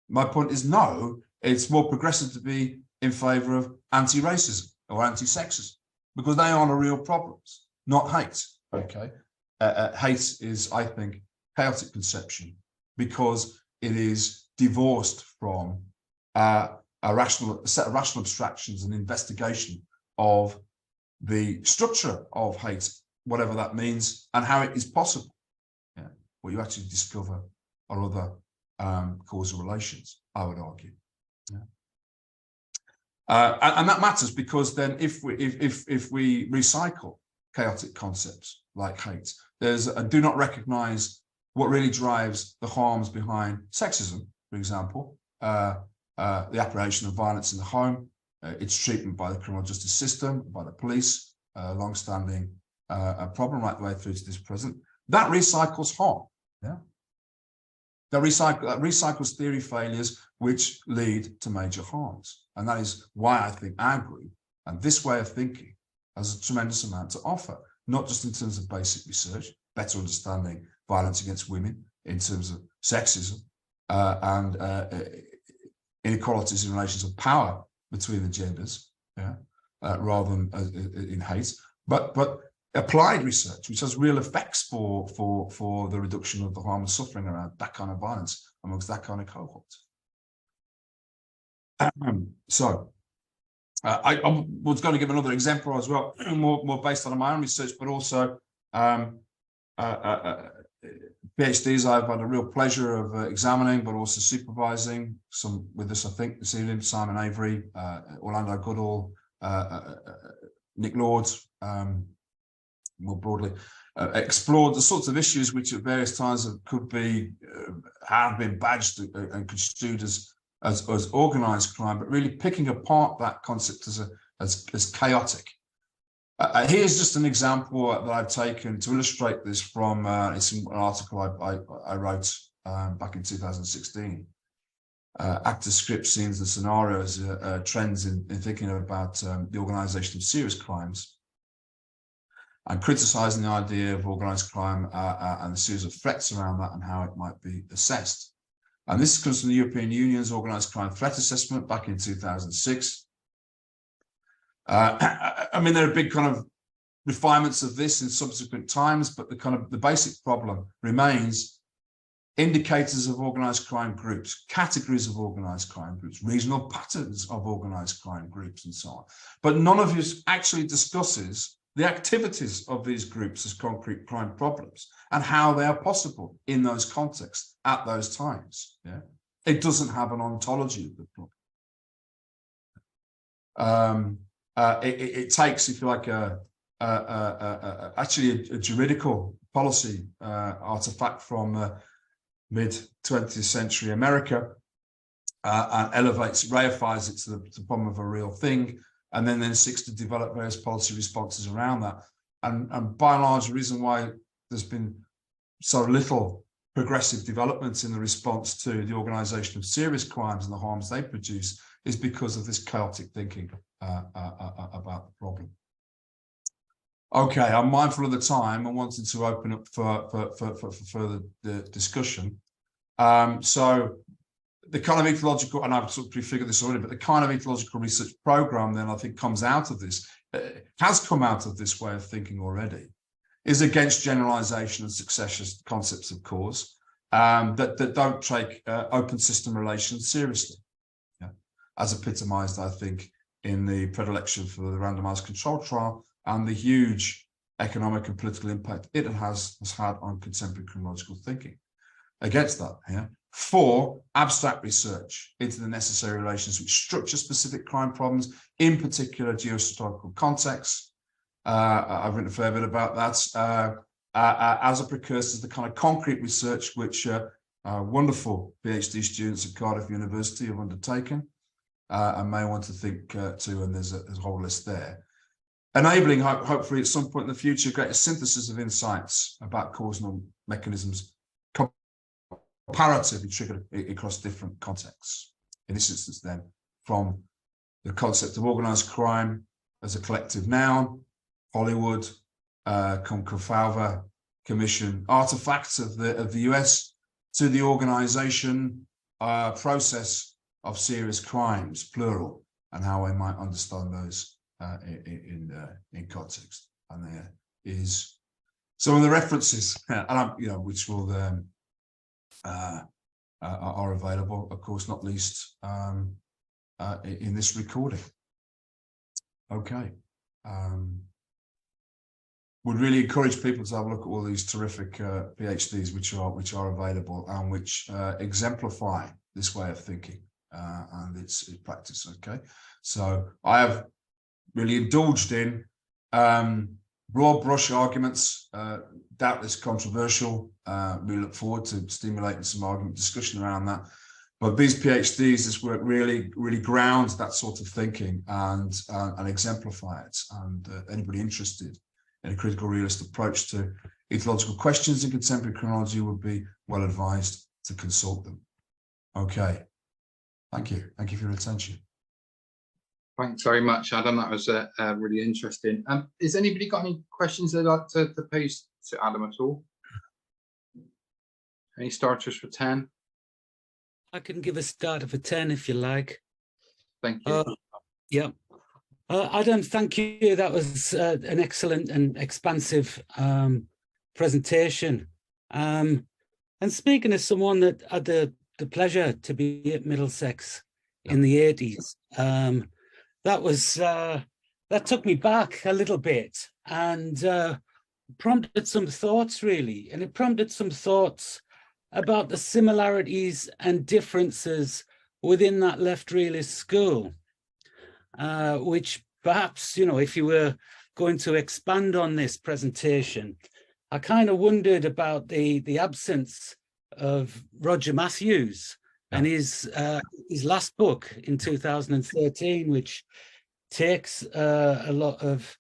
Speaker 2: My point is no, it's more progressive to be in favor of anti-racism or anti-sexism, because they are the real problems, not hate, okay? Hate is, I think, chaotic conception because it is divorced from a set of rational abstractions and investigation of the structure of hate, whatever that means, and how it is possible. Yeah. What you actually discover are other causal relations, I would argue. Yeah. And that matters because then if we recycle chaotic concepts like hate, there's a do not recognize what really drives the harms behind sexism, for example, the apprehension of violence in the home, its treatment by the criminal justice system, by the police, long-standing a problem right the way through to this present. That recycles harm. Yeah. That recycles theory failures which lead to major harms. And that is why I think our group and this way of thinking has a tremendous amount to offer, not just in terms of basic research, better understanding violence against women, in terms of sexism and inequalities in relations of power between the genders, yeah, rather than in hate, but applied research, which has real effects for the reduction of the harm and suffering around that kind of violence amongst that kind of cohort. So I was going to give another example as well, more based on my own research, but also PhDs I've had a real pleasure of examining, but also supervising. Some with us, I think, this evening: Simon Avery, Orlando Goodall, Nick Lords, more broadly, explored the sorts of issues which at various times have been badged and construed as organised crime, but really picking apart that concept as chaotic. Here's just an example that I've taken to illustrate this from it's an article I wrote back in 2016. Actor script scenes and scenarios, trends in thinking about the organisation of serious crimes, and criticising the idea of organised crime and a series of threats around that and how it might be assessed. And this comes from the European Union's Organised Crime Threat Assessment back in 2006. I mean, there are big kind of refinements of this in subsequent times, but the basic problem remains indicators of organised crime groups, categories of organised crime groups, regional patterns of organised crime groups, and so on. But none of this actually discusses the activities of these groups as concrete crime problems and how they are possible in those contexts at those times. Yeah, it doesn't have an ontology of the problem. It takes, if you like, actually a juridical policy artifact from mid-20th century America and reifies it to the problem of a real thing, and then seeks to develop various policy responses around that. And by and large, the reason why there's been so little progressive developments in the response to the organisation of serious crimes and the harms they produce is because of this chaotic thinking about the problem. Okay, I'm mindful of the time and wanted to open up for further discussion. So the kind of ecological, and I've sort of prefigured this already, but the kind of ecological research program then I think comes out of this, has come out of this way of thinking already, is against generalization and successive concepts of cause that don't take open system relations seriously, yeah, as epitomized, I think, in the predilection for the randomized control trial and the huge economic and political impact it has had on contemporary criminological thinking. Against that, yeah, for abstract research into the necessary relations which structure specific crime problems, in particular geohistorical contexts. I've written a fair bit about that as a precursor to the kind of concrete research which wonderful PhD students at Cardiff University have undertaken and may want to think too, and there's a whole list there. Enabling, hopefully at some point in the future, greater synthesis of insights about causal mechanisms comparatively triggered across different contexts. In this instance then, from the concept of organised crime as a collective noun, Hollywood, Concalfava Commission artifacts of the US, to the organisation process of serious crimes, plural, and how we might understand those in context. And there is some of the references, which will are available, of course, not least in this recording. Okay. Would really encourage people to have a look at all these terrific PhDs which are available and which exemplify this way of thinking and its practice. Okay, so I have really indulged in broad brush arguments, doubtless controversial. We look forward to stimulating some argument discussion around that. But these PhDs, this work really grounds that sort of thinking and exemplify it. And anybody interested in a critical realist approach to ecological questions in contemporary criminology would be well advised to consult them. Okay, thank you. Thank you for your attention.
Speaker 1: Thanks very much, Adam. That was really interesting. Has anybody got any questions they'd like to pose to Adam at all? Any starters for 10?
Speaker 3: I can give a starter for 10 if you like.
Speaker 1: Thank you.
Speaker 3: Yeah. Adam, thank you. That was an excellent and expansive presentation. And speaking as someone that had the pleasure to be at Middlesex in the 80s, that took me back a little bit and prompted some thoughts, really. And it prompted some thoughts about the similarities and differences within that left realist school. Which perhaps, you know, if you were going to expand on this presentation, I kind of wondered about the absence of Roger Matthews and his last book in 2013, which takes a lot of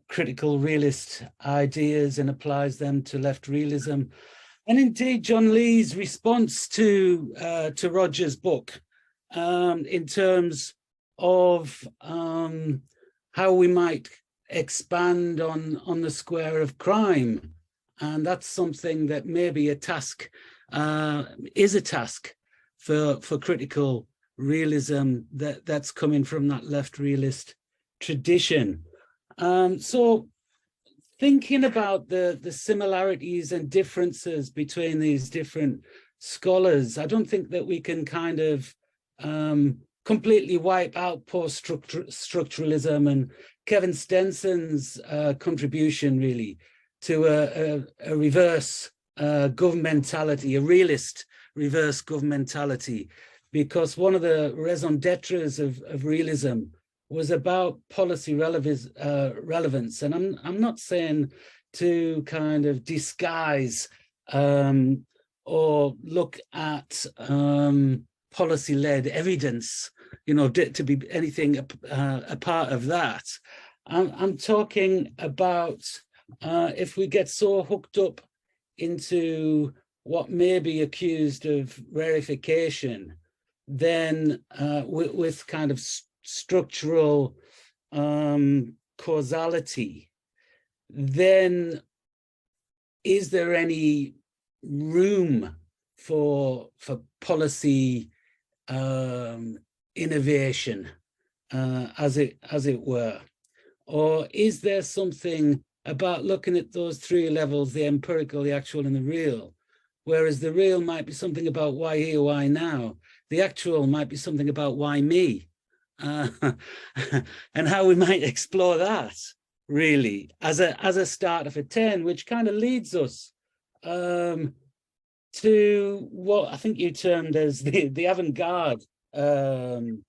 Speaker 3: critical realist ideas and applies them to left realism. And indeed, John Lee's response to Roger's book in terms of how we might expand on the square of crime. And that's something that maybe is a task for critical realism that's coming from that left realist tradition. So thinking about the similarities and differences between these different scholars, I don't think that we can kind of completely wipe out post-structuralism and Kevin Stenson's contribution really to a reverse governmentality, a realist reverse governmentality, because one of the raison d'etres of realism was about policy relevance. And I'm not saying to kind of disguise or look at policy-led evidence, you know, to be anything a part of that. I'm talking about if we get so hooked up into what may be accused of rarefication, then with kind of structural causality, then is there any room for policy innovation, as it were? Or is there something about looking at those three levels, the empirical, the actual, and the real, whereas the real might be something about why here, why now, the actual might be something about why me, and how we might explore that really as a starter for 10, which kind of leads us to what I think you termed as the avant-garde kind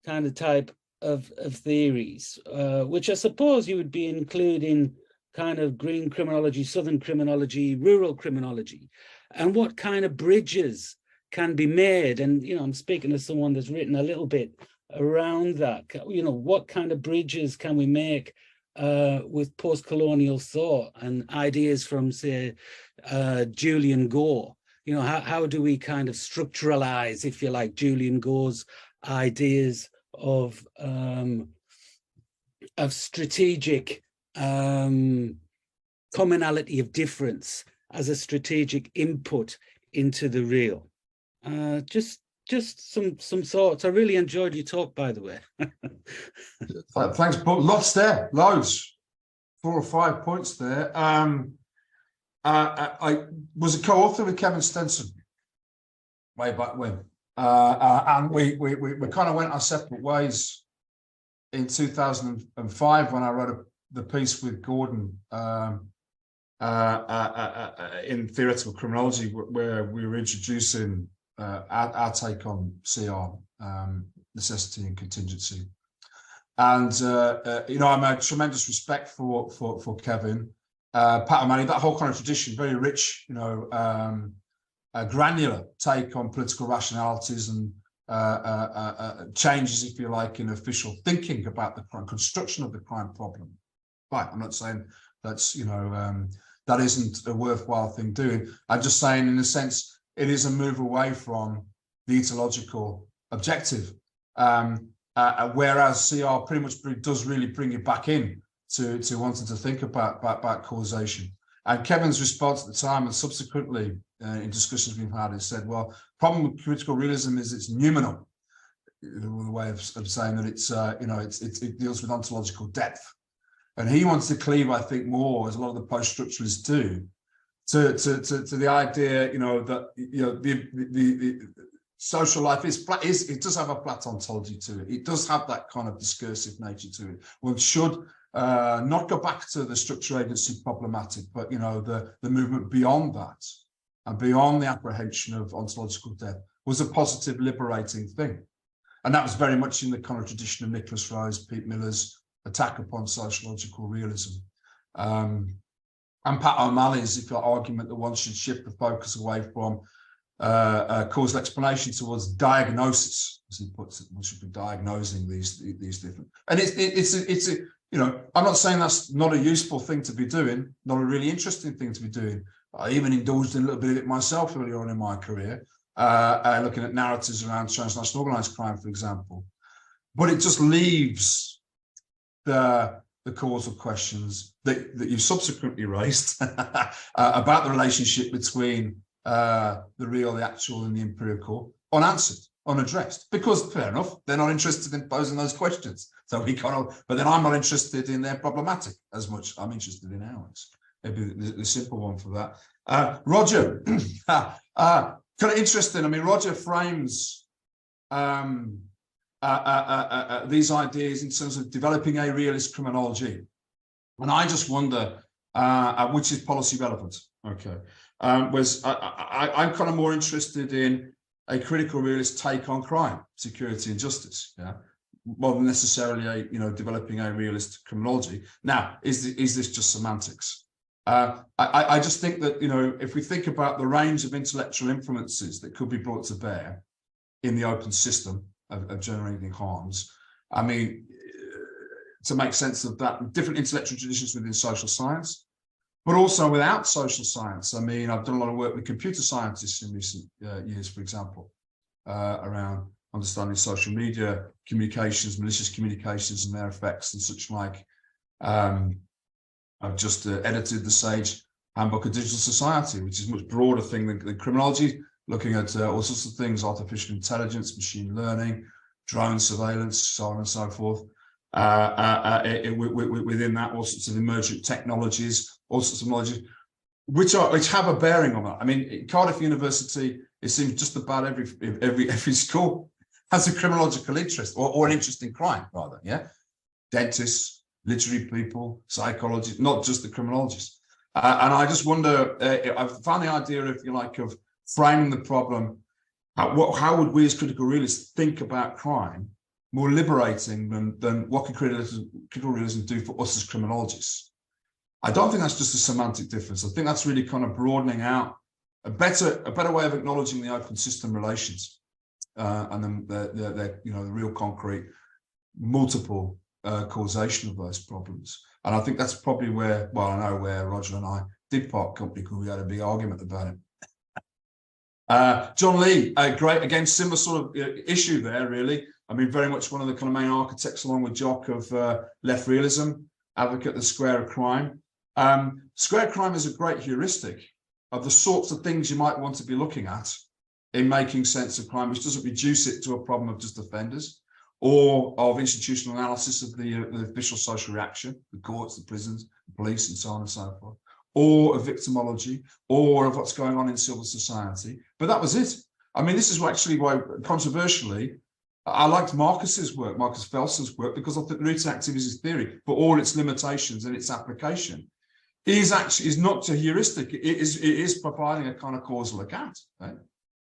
Speaker 3: of type of theories, which I suppose you would be including kind of green criminology, southern criminology, rural criminology, and what kind of bridges can be made. And, you know, I'm speaking as someone that's written a little bit around that. You know, what kind of bridges can we make with post-colonial thought and ideas from, say, Julian Gore? You know, how do we kind of structuralize, if you like, Julian Gore's ideas of strategic commonality of difference as a strategic input into the real? Just some thoughts. I really enjoyed your talk, by the way.
Speaker 2: Thanks, but lots there, loads, 4 or 5 points there. I was a co-author with Kevin Stenson way back when, and we kind of went our separate ways in 2005 when I wrote the piece with Gordon in theoretical criminology, where we were introducing our take on CR, necessity and contingency. And you know, I'm a tremendous respect for Kevin, Pat O'Malley, that whole kind of tradition, very rich, you know, a granular take on political rationalities and changes, if you like, in official thinking about the crime, construction of the crime problem. Right, I'm not saying that's, you know, that isn't a worthwhile thing doing. I'm just saying, in a sense, it is a move away from the etiological objective, whereas CR pretty much does really bring you back in to wanting to think about causation. And Kevin's response at the time and subsequently in discussions we've had is said, well, problem with critical realism is it's noumenal. the way of saying that it's it deals with ontological depth, and he wants to cleave, I think, more, as a lot of the post-structuralists do, to the idea, that the social life it does have a flat ontology to it. It does have that kind of discursive nature to it. One should not go back to the structure agency problematic, but the movement beyond that and beyond the apprehension of ontological depth was a positive, liberating thing. And that was very much in the kind of tradition of Nicholas Rose, Pete Miller's attack upon sociological realism. And Pat O'Malley's argument that one should shift the focus away from causal explanation towards diagnosis, as he puts it. One should be diagnosing these different. And it's I'm not saying that's not a useful thing to be doing, not a really interesting thing to be doing. I even indulged in a little bit of it myself earlier on in my career, looking at narratives around transnational organised crime, for example. But it just leaves the causal questions that you've subsequently raised about the relationship between the real, the actual, and the empirical unanswered, unaddressed. Because, fair enough, they're not interested in posing those questions. So but then I'm not interested in their problematic as much. I'm interested in ours. Maybe the simple one for that. Roger, kind of interesting. I mean, Roger frames these ideas in terms of developing a realist criminology. And I just wonder, which is policy relevant, okay? I'm kind of more interested in a critical realist take on crime, security and justice, yeah? More than necessarily developing a realist criminology. Now, is this just semantics? I just think that, if we think about the range of intellectual influences that could be brought to bear in the open system of generating harms, I mean, to make sense of that, different intellectual traditions within social science, but also without social science. I mean, I've done a lot of work with computer scientists in recent years, for example, around understanding social media communications, malicious communications and their effects and such like. I've just edited the Sage Handbook of Digital Society, which is a much broader thing than criminology, looking at all sorts of things, artificial intelligence, machine learning, drone surveillance, so on and so forth. Within that, all sorts of emergent technologies, all sorts of knowledge, which have a bearing on that. I mean, at Cardiff University, it seems just about every school has a criminological interest, or an interest in crime, rather, yeah? Dentists, literary people, psychologists, not just the criminologists. And I just wonder, I've found the idea, if you like, of framing the problem, how would we as critical realists think about crime more liberating than what can critical realism do for us as criminologists? I don't think that's just a semantic difference. I think that's really kind of broadening out a better way of acknowledging the open system relations, and then the real concrete multiple causation of those problems. And I think that's probably where, well, I know where Roger and I did part company because we had a big argument about it. John Lee, great, again, similar sort of issue there, really. I mean, very much one of the kind of main architects, along with Jock, of left realism, advocate of the square of crime. Square crime is a great heuristic of the sorts of things you might want to be looking at in making sense of crime, which doesn't reduce it to a problem of just offenders, or of institutional analysis of the official social reaction, the courts, the prisons, the police, and so on and so forth, or of victimology, or of what's going on in civil society. But that was it. I mean, this is actually why, controversially, I liked Marcus's work, Marcus Felson's work, because I think the root activities theory, for all its limitations and its application, is not a heuristic. It is providing a kind of causal account, right?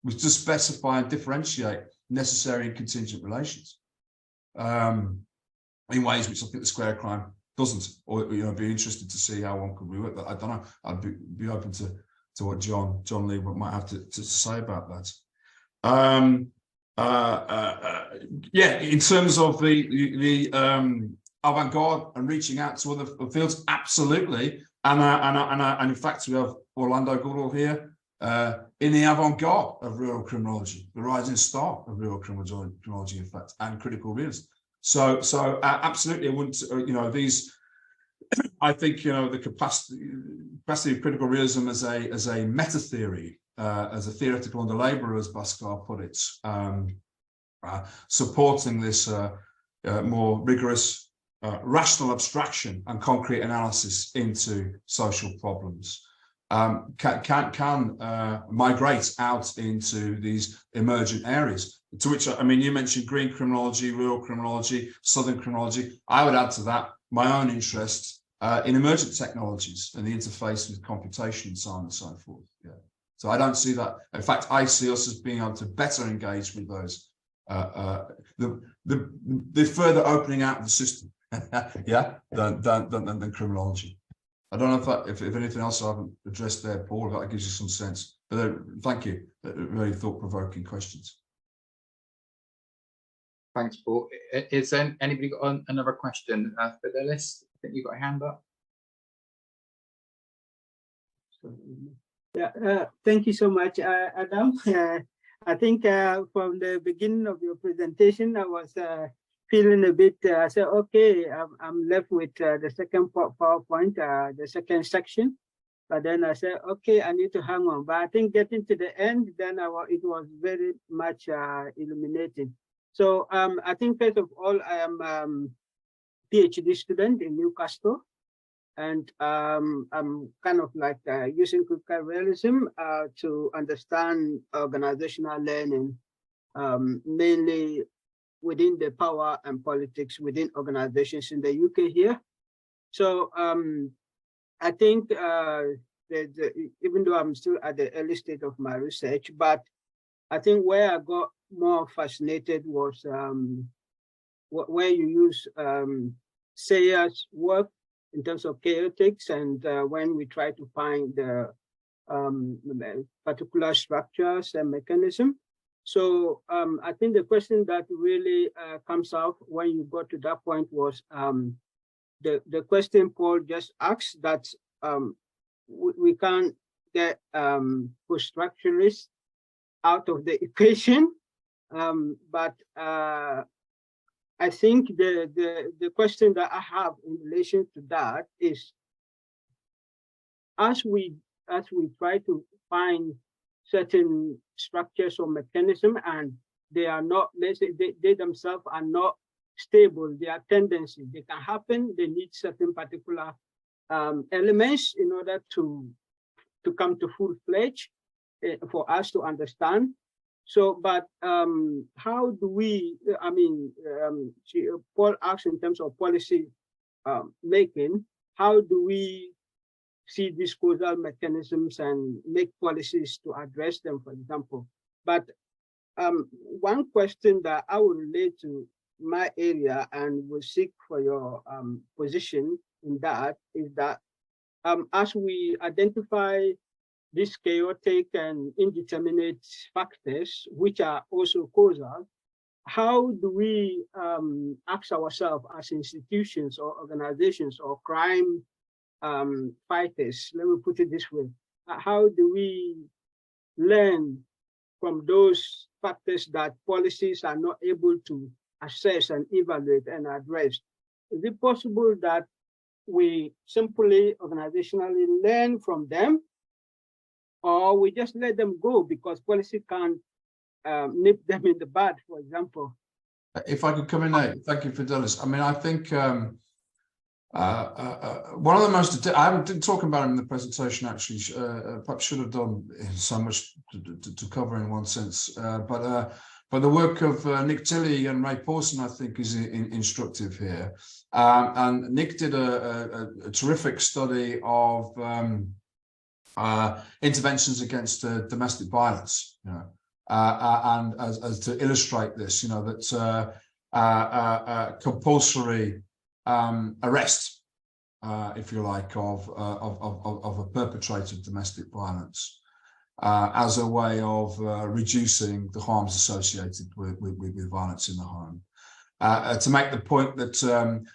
Speaker 2: Which to specify and differentiate necessary and contingent relations in ways which I think the square crime doesn't. Or be interested to see how one could reword that. I don't know. I'd be open to what John Lee might have to say about that. Yeah, in terms of the avant-garde and reaching out to other fields, absolutely. And in fact, we have Orlando Goodall here in the avant-garde of real criminology, the rising star of real criminology, in fact, and critical realism. So absolutely, I wouldn't, these. I think the capacity of critical realism as a meta theory, as a theoretical under labour, as Pascal put it, supporting this more rigorous rational abstraction and concrete analysis into social problems. Can migrate out into these emergent areas, to which, I mean, you mentioned green criminology, rural criminology, southern criminology. I would add to that my own interest in emergent technologies and the interface with computation and so on and so forth. Yeah. So I don't see that. In fact, I see us as being able to better engage with those, the further opening out of the system, yeah, than criminology. I don't know if anything else I haven't addressed there, Paul, if that gives you some sense. But thank you. Very thought-provoking questions.
Speaker 1: Thanks, Paul. Is anybody got another question? Fidelis, I think you've got a hand up.
Speaker 4: Yeah, thank you so much, Adam. I think from the beginning of your presentation, I was feeling a bit, I said, okay, I'm left with the second PowerPoint, the second section. But then I said, okay, I need to hang on. But I think getting to the end, then it was very much illuminating. So I think first of all, I am a PhD student in Newcastle. And I'm kind of like using critical realism to understand organizational learning, mainly within the power and politics within organizations in the UK here. So I think even though I'm still at the early stage of my research, but I think where I got more fascinated was where you use Sayer's work in terms of chaotics, and when we try to find the particular structures and mechanism. So I think the question that really comes out when you got to that point was the question Paul just asked, that we can't get post-structuralists out of the equation, but I think the question that I have in relation to that is, as we try to find certain structures or mechanism, and they are not, let's say they themselves are not stable, they are tendencies, they can happen, they need certain particular elements in order to come to full-fledged for us to understand. So, but how do we, I mean, Paul asked in terms of policy making, how do we see these causal mechanisms and make policies to address them, for example? But one question that I would relate to my area and will seek for your position in that is that as we identify these chaotic and indeterminate factors, which are also causal, how do we ask ourselves as institutions or organizations or crime fighters, let me put it this way, how do we learn from those factors that policies are not able to assess and evaluate and address? Is it possible that we simply organizationally learn from them, or we just let them go because policy can't nip them in the bud, for example?
Speaker 2: If I could come in there, thank you, Fidelis. I mean, I think one of the most, I didn't talk about it in the presentation, actually, perhaps should have done so much to cover in one sense, but the work of Nick Tilley and Ray Pawson, I think, is instructive here. And Nick did a terrific study of interventions against domestic violence, you know, and as to illustrate this, you know, that compulsory arrest, if you like, of a perpetrator of domestic violence as a way of reducing the harms associated with violence in the home. To make the point that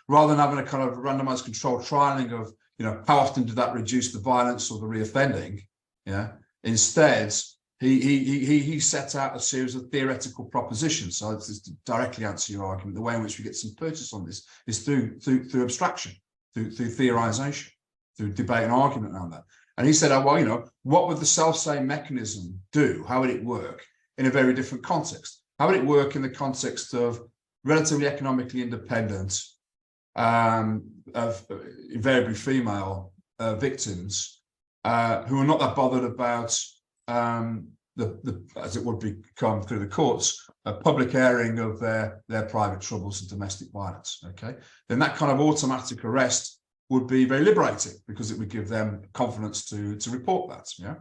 Speaker 2: rather than having a kind of randomized controlled trialing of, you know, how often did that reduce the violence or the reoffending, yeah, instead he set out a series of theoretical propositions. So it's to directly answer your argument, the way in which we get some purchase on this is through abstraction, through theorization, through debate and argument around that. And he said, oh, well, you know, what would the self-same mechanism do? How would it work in a very different context? how would it work in the context of relatively economically independent, of invariably female victims who are not that bothered about as it would become through the courts, a public airing of their private troubles and domestic violence. Okay, then that kind of automatic arrest would be very liberating because it would give them confidence to report that. Yeah.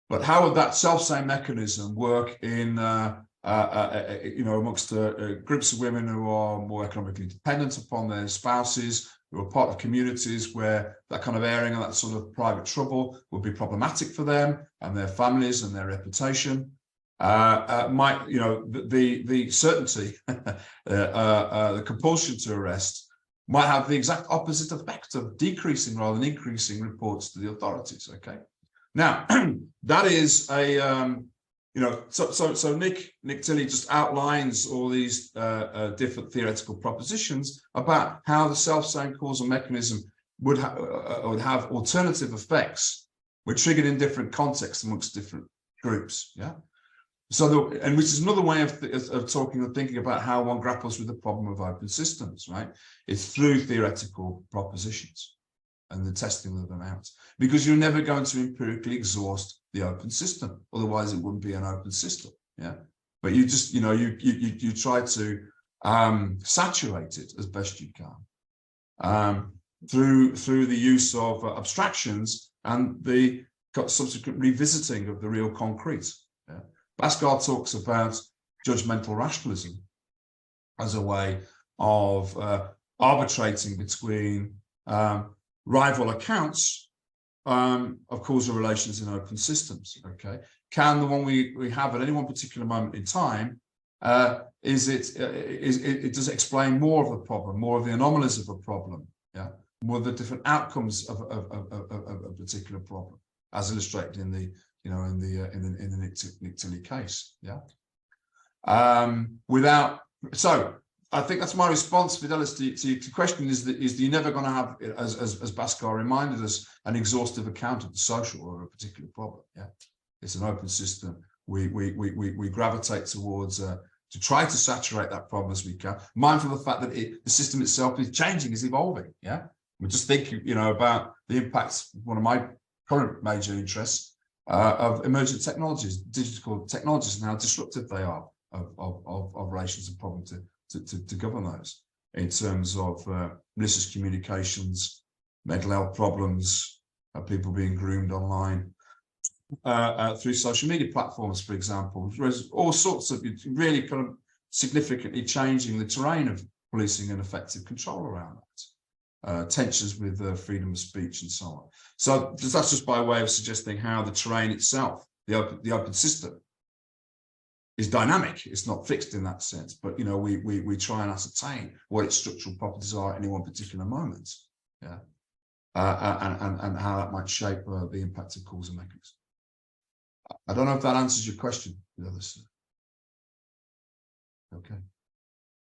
Speaker 2: But how would that self-same mechanism work in amongst groups of women who are more economically dependent upon their spouses, who are part of communities where that kind of airing of that sort of private trouble would be problematic for them and their families and their reputation? The certainty, the compulsion to arrest might have the exact opposite effect of decreasing rather than increasing reports to the authorities. Okay, now that is a so Nick Tilley just outlines all these different theoretical propositions about how the self-same causal mechanism would have alternative effects, were triggered in different contexts amongst different groups. Yeah. So, and which is another way of talking and thinking about how one grapples with the problem of open systems, right? It's through theoretical propositions and the testing of them out, because you're never going to empirically exhaust the open system. Otherwise, it wouldn't be an open system. Yeah, but you just, you try to saturate it as best you can through the use of abstractions and the subsequent revisiting of the real concrete. Yeah. Bhaskar talks about judgmental rationalism as a way of arbitrating between rival accounts of causal relations in open systems. Okay, can the one we have at any one particular moment in time does it explain more of the problem, more of the anomalies of a problem? Yeah, more of the different outcomes of a particular problem, as illustrated in the Nick Tilley case. Yeah. So I think that's my response, Fidelis, to the question is you're never going to have, as Bhaskar reminded us, an exhaustive account of the social or a particular problem. Yeah, it's an open system. We gravitate towards to try to saturate that problem as we can, mindful of the fact that the system itself is changing, is evolving. Yeah, we're just thinking, about the impacts. One of my current major interests of emergent technologies, digital technologies, and how disruptive they are of relations and problems to govern those in terms of malicious communications, mental health problems, people being groomed online through social media platforms, for example. There's all sorts of really kind of significantly changing the terrain of policing and effective control around that. Tensions with freedom of speech and so on. So that's just by way of suggesting how the terrain itself, the open system, is dynamic. It's not fixed in that sense, but we try and ascertain what its structural properties are at any one particular moment. Yeah, and how that might shape the impact of causal mechanisms. I don't know if that answers your question. Okay.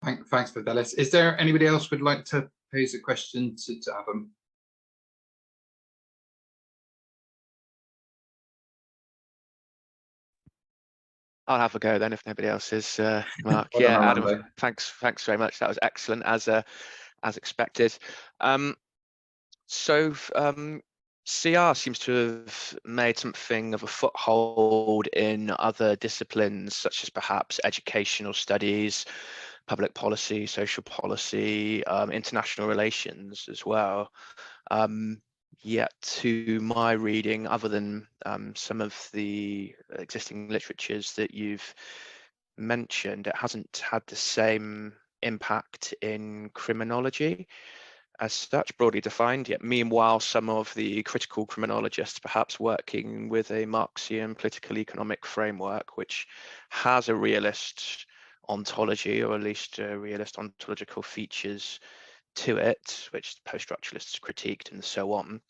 Speaker 1: Thanks, Fidelis. Is there anybody else who would like to pose a question to Adam?
Speaker 5: I'll have a go then if nobody else is, Mark.
Speaker 1: Well
Speaker 5: Yeah,
Speaker 1: done,
Speaker 5: Adam,
Speaker 1: Armando.
Speaker 5: thanks very much. That was excellent as expected. CR seems to have made something of a foothold in other disciplines, such as perhaps educational studies, public policy, social policy, international relations as well. Yet to my reading, other than some of the existing literatures that you've mentioned, it hasn't had the same impact in criminology as such, broadly defined. Yet meanwhile, some of the critical criminologists, perhaps working with a Marxian political economic framework, which has a realist ontology, or at least realist ontological features to it, which post-structuralists critiqued and so on.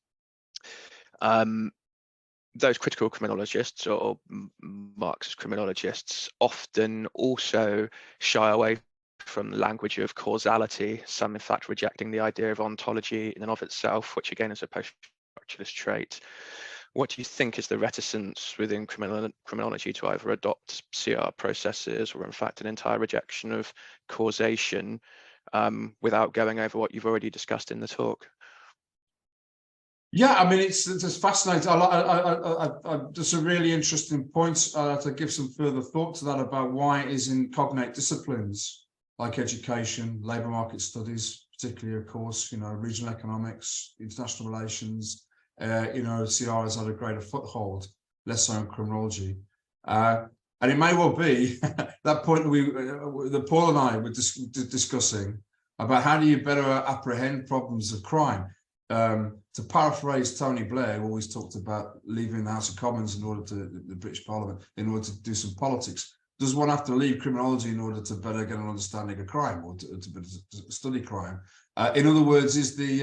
Speaker 5: Those critical criminologists or Marxist criminologists often also shy away from the language of causality, some in fact rejecting the idea of ontology in and of itself, which again is a post-structuralist trait. what do you think is the reticence within criminology to either adopt CR processes or in fact an entire rejection of causation, without going over what you've already discussed in the talk?
Speaker 2: Yeah, I mean, it's fascinating. Just a really interesting point to give some further thought to that about why it is in cognate disciplines like education, labour market studies, particularly, of course, regional economics, international relations, CR has had a greater foothold, less so in criminology. And it may well be that point that Paul and I were discussing about how do you better apprehend problems of crime. To paraphrase Tony Blair, who always talked about leaving the House of Commons in order to the British Parliament in order to do some politics. Does one have to leave criminology in order to better get an understanding of crime or to study crime? In other words, is the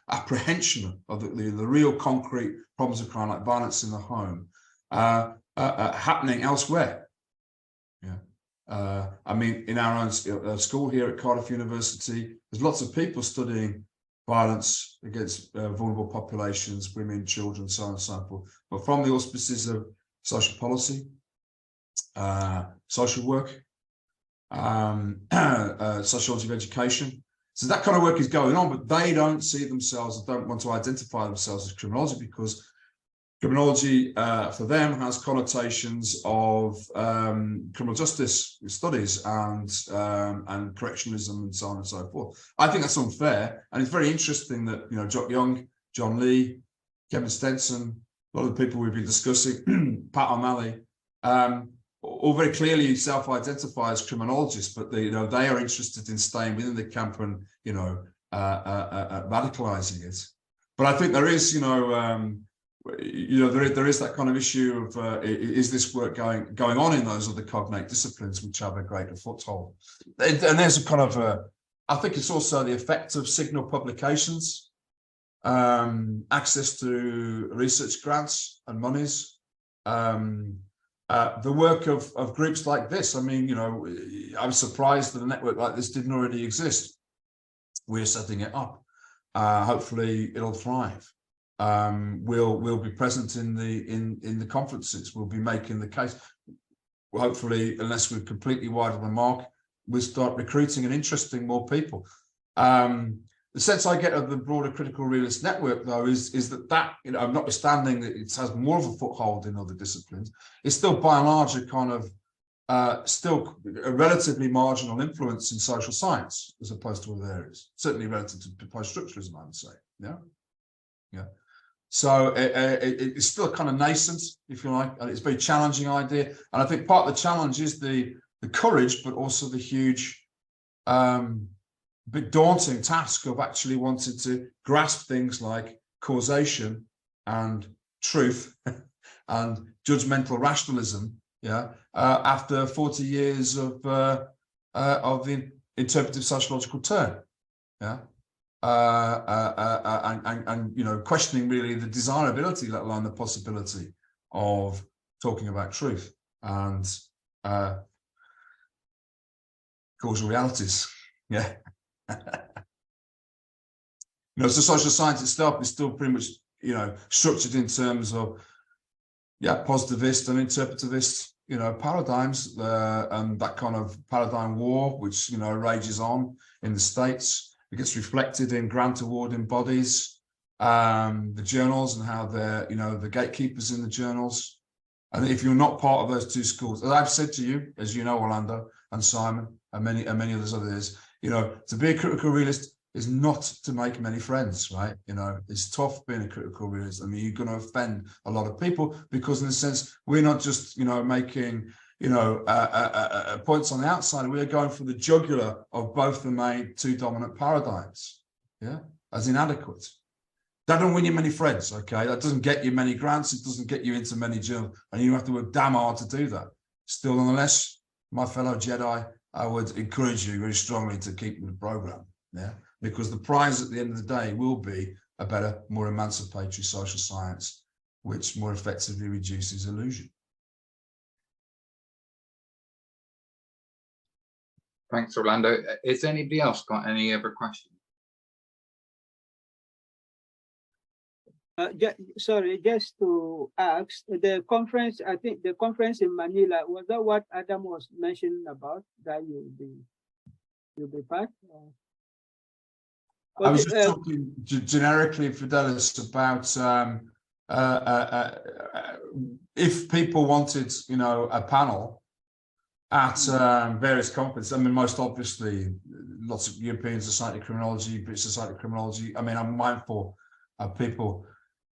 Speaker 2: apprehension of the real concrete problems of crime, like violence in the home, happening elsewhere? Yeah. I mean, in our own school here at Cardiff University, there's lots of people studying violence against vulnerable populations, women, children, so on and so forth. But from the auspices of social policy, social work, sociology of education. So that kind of work is going on, but they don't see themselves, don't want to identify themselves as criminology, because criminology for them has connotations of criminal justice studies and correctionalism and so on and so forth. I think that's unfair, and it's very interesting that Jock Young, John Lee, Kevin Stenson, a lot of the people we've been discussing, Pat O'Malley, all very clearly self-identify as criminologists, but they are interested in staying within the camp and radicalizing it. But I think there is there is that kind of issue of is this work going on in those other cognate disciplines which have a greater foothold? And there's a kind of I think it's also the effect of signal publications, access to research grants and monies, the work of groups like this. I mean, I'm surprised that a network like this didn't already exist. We're setting it up. Hopefully it'll thrive. We'll be present in the conferences. We'll be making the case. Hopefully, unless we've completely widened the mark, we'll start recruiting and interesting more people. The sense I get of the broader critical realist network, though, is that notwithstanding that it has more of a foothold in other disciplines, it's still by and large a kind of still a relatively marginal influence in social science as opposed to other areas. Certainly relative to post-structuralism, I would say. Yeah. So it's still kind of nascent, if you like, and it's a very challenging idea. And I think part of the challenge is the courage, but also the huge, bit daunting task of actually wanting to grasp things like causation and truth and judgmental rationalism. Yeah, after 40 years of the interpretive sociological turn. Yeah. And questioning really the desirability, let alone the possibility, of talking about truth and causal realities. Yeah. So social science itself is still pretty much structured in terms of positivist and interpretivist paradigms, and that kind of paradigm war which rages on in the States. It gets reflected in grant awarding bodies, the journals, and how they're, the gatekeepers in the journals. And if you're not part of those two schools, as I've said to you, as you know, Orlando and Simon and many others, to be a critical realist is not to make many friends, right? It's tough being a critical realist. I mean, you're going to offend a lot of people because, in a sense, we're not just, making points on the outside. We are going for the jugular of both the main two dominant paradigms, as inadequate. That don't win you many friends, okay? That doesn't get you many grants. It doesn't get you into many journals, and you have to work damn hard to do that. Still, nonetheless, my fellow Jedi, I would encourage you very strongly to keep the program, because the prize at the end of the day will be a better, more emancipatory social science, which more effectively reduces illusion.
Speaker 1: Thanks, Orlando. Has anybody else got any other questions?
Speaker 4: Sorry, just to ask, the conference, I think the conference in Manila, was that what Adam was mentioning about, that you'll be part?
Speaker 2: I was just talking generically, Fidelis, about if people wanted, a panel at various conferences. I mean, most obviously, lots of European Society of Criminology, British Society of Criminology. I mean, I'm mindful of people,